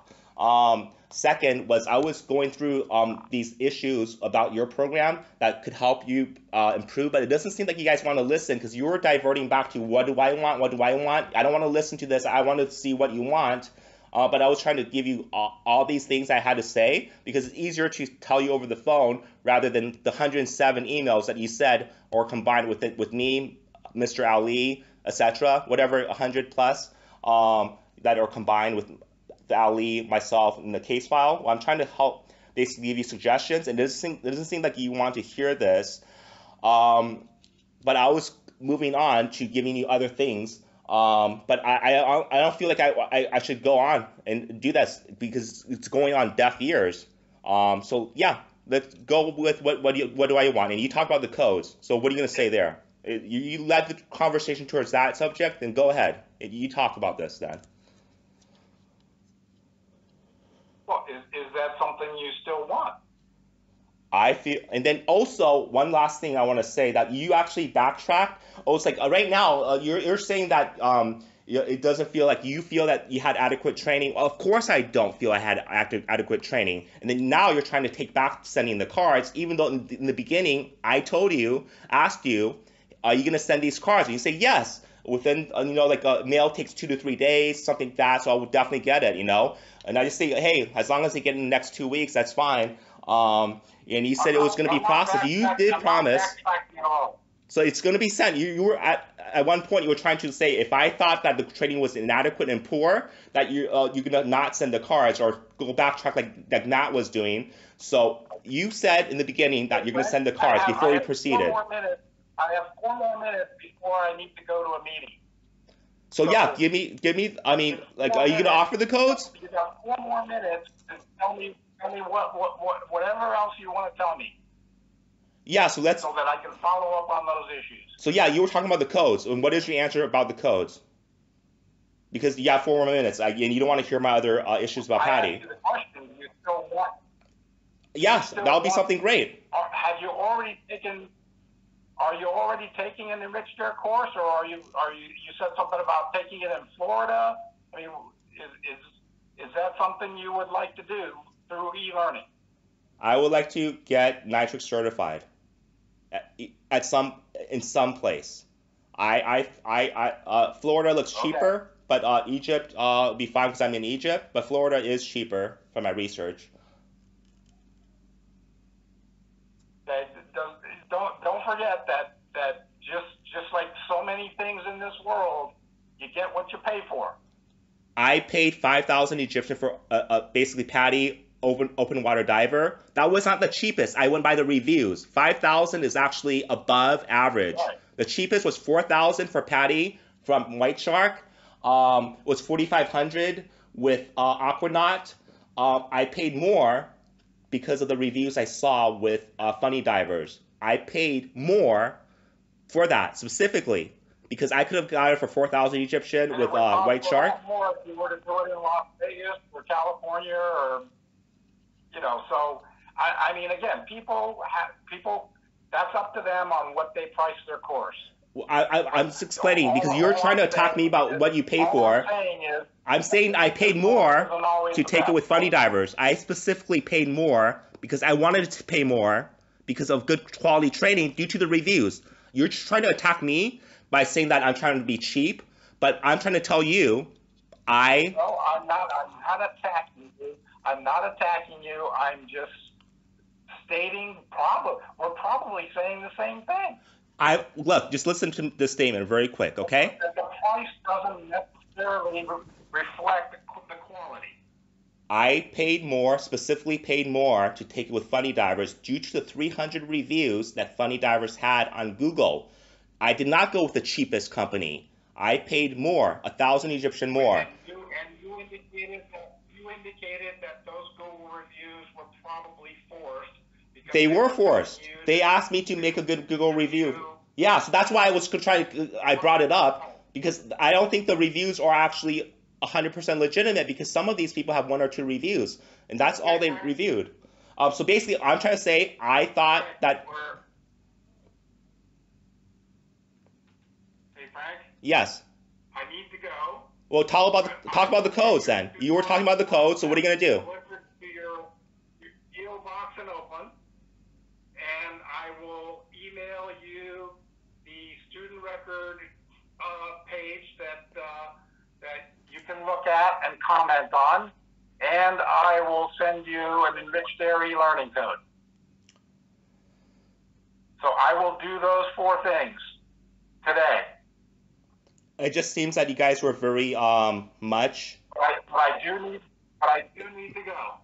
Second was I was going through these issues about your program that could help you improve, but it doesn't seem like you guys want to listen because you were diverting back to what do I want, what do I want? I don't want to listen to this. I want to see what you want. But I was trying to give you all these things I had to say because it's easier to tell you over the phone rather than the 107 emails that you said or combined with it with me, Mr. Ali, etc., whatever, 100 plus that are combined with the Ali, myself, in the case file. Well, I'm trying to help basically give you suggestions, and it doesn't seem like you want to hear this. But I was moving on to giving you other things. But I don't feel like I should go on and do this because it's going on deaf ears. So yeah, let's go with what do I want? And you talk about the codes. So what are you going to say there? You led the conversation towards that subject, then go ahead. You talk about this then. Well, is that something you still want? I feel, and then also one last thing I want to say that you actually backtracked. Oh, it's like right now you're saying that it doesn't feel like you feel that you had adequate training. Well, of course I don't feel I had adequate training. And then now you're trying to take back sending the cards, even though in the beginning I told you, asked you, are you gonna send these cards? And you say yes. Within like a mail takes 2 to 3 days, something like that. So I would definitely get it, And I just say, hey, as long as they get in the next 2 weeks, that's fine. And you said it was going to be processed. You did promise. So it's going to be sent. You were at one point you were trying to say if I thought that the training was inadequate and poor, that you're going to not send the cards or go backtrack like Matt was doing. So you said in the beginning that you're going to send the cards before we proceeded. I have 4 more minutes before I need to go to a meeting. So yeah, give me. I mean, like, are you going to offer the codes? You got 4 more minutes and tell me whatever else you want to tell me. Yeah, so that I can follow up on those issues. So yeah, you were talking about the codes, and what is your answer about the codes? Because you have 4 more minutes, and you don't want to hear my other issues about Padi. I asked you the question. You still want? Yes, that would be something great. Have you already taken? Are you already taking an enriched air course, or are you? You said something about taking it in Florida. I mean, is that something you would like to do through e-learning? I would like to get nitrix certified in some place. Florida looks cheaper, but Egypt would be fine because I'm in Egypt. But Florida is cheaper from my research. Don't forget that just like so many things in this world, you get what you pay for. I paid 5,000 Egyptian for basically Padi open water diver. That was not the cheapest. I went by the reviews. 5,000 is actually above average. Right. The cheapest was 4,000 for Padi from White Shark. Was 4,500 with Aquanaut. I paid more because of the reviews I saw with Funny Divers. I paid more for that specifically because I could have got it for 4,000 Egyptian with White Shark. More if you were to do it in Las Vegas or California or. So I mean, again, people. That's up to them on what they price their course. Well, I'm just explaining because you're trying to attack me about what you pay for. I'm saying I paid more to take it with Funny Divers. I specifically paid more because I wanted to pay more because of good quality training due to the reviews. You're just trying to attack me by saying that I'm trying to be cheap, but I'm trying to tell you, No, I'm not attacking you. I'm not attacking you. I'm just stating we're probably saying the same thing. Look, just listen to this statement very quick, okay? The price doesn't necessarily reflect the quality. I specifically paid more to take it with Funny Divers due to the 300 reviews that Funny Divers had on Google. I did not go with the cheapest company. I paid more, 1,000 Egyptian more. And you indicated that those Google reviews were probably forced. They were forced. They asked me to make a good Google review. Yeah, so that's why I brought it up, because I don't think the reviews are actually 100% legitimate, because some of these people have 1 or 2 reviews, and that's all they reviewed. So basically, I'm trying to say, I thought that... Hey, Frank? Yes. I need to go. Well, talk about the codes then. You were talking about the codes, so what are you going to do? Deliver to your PO box and open, and I will email you the student record page that you can look at and comment on, and I will send you an enriched their e-learning code. So I will do those 4 things today. It just seems that you guys were very much. But I do need to go.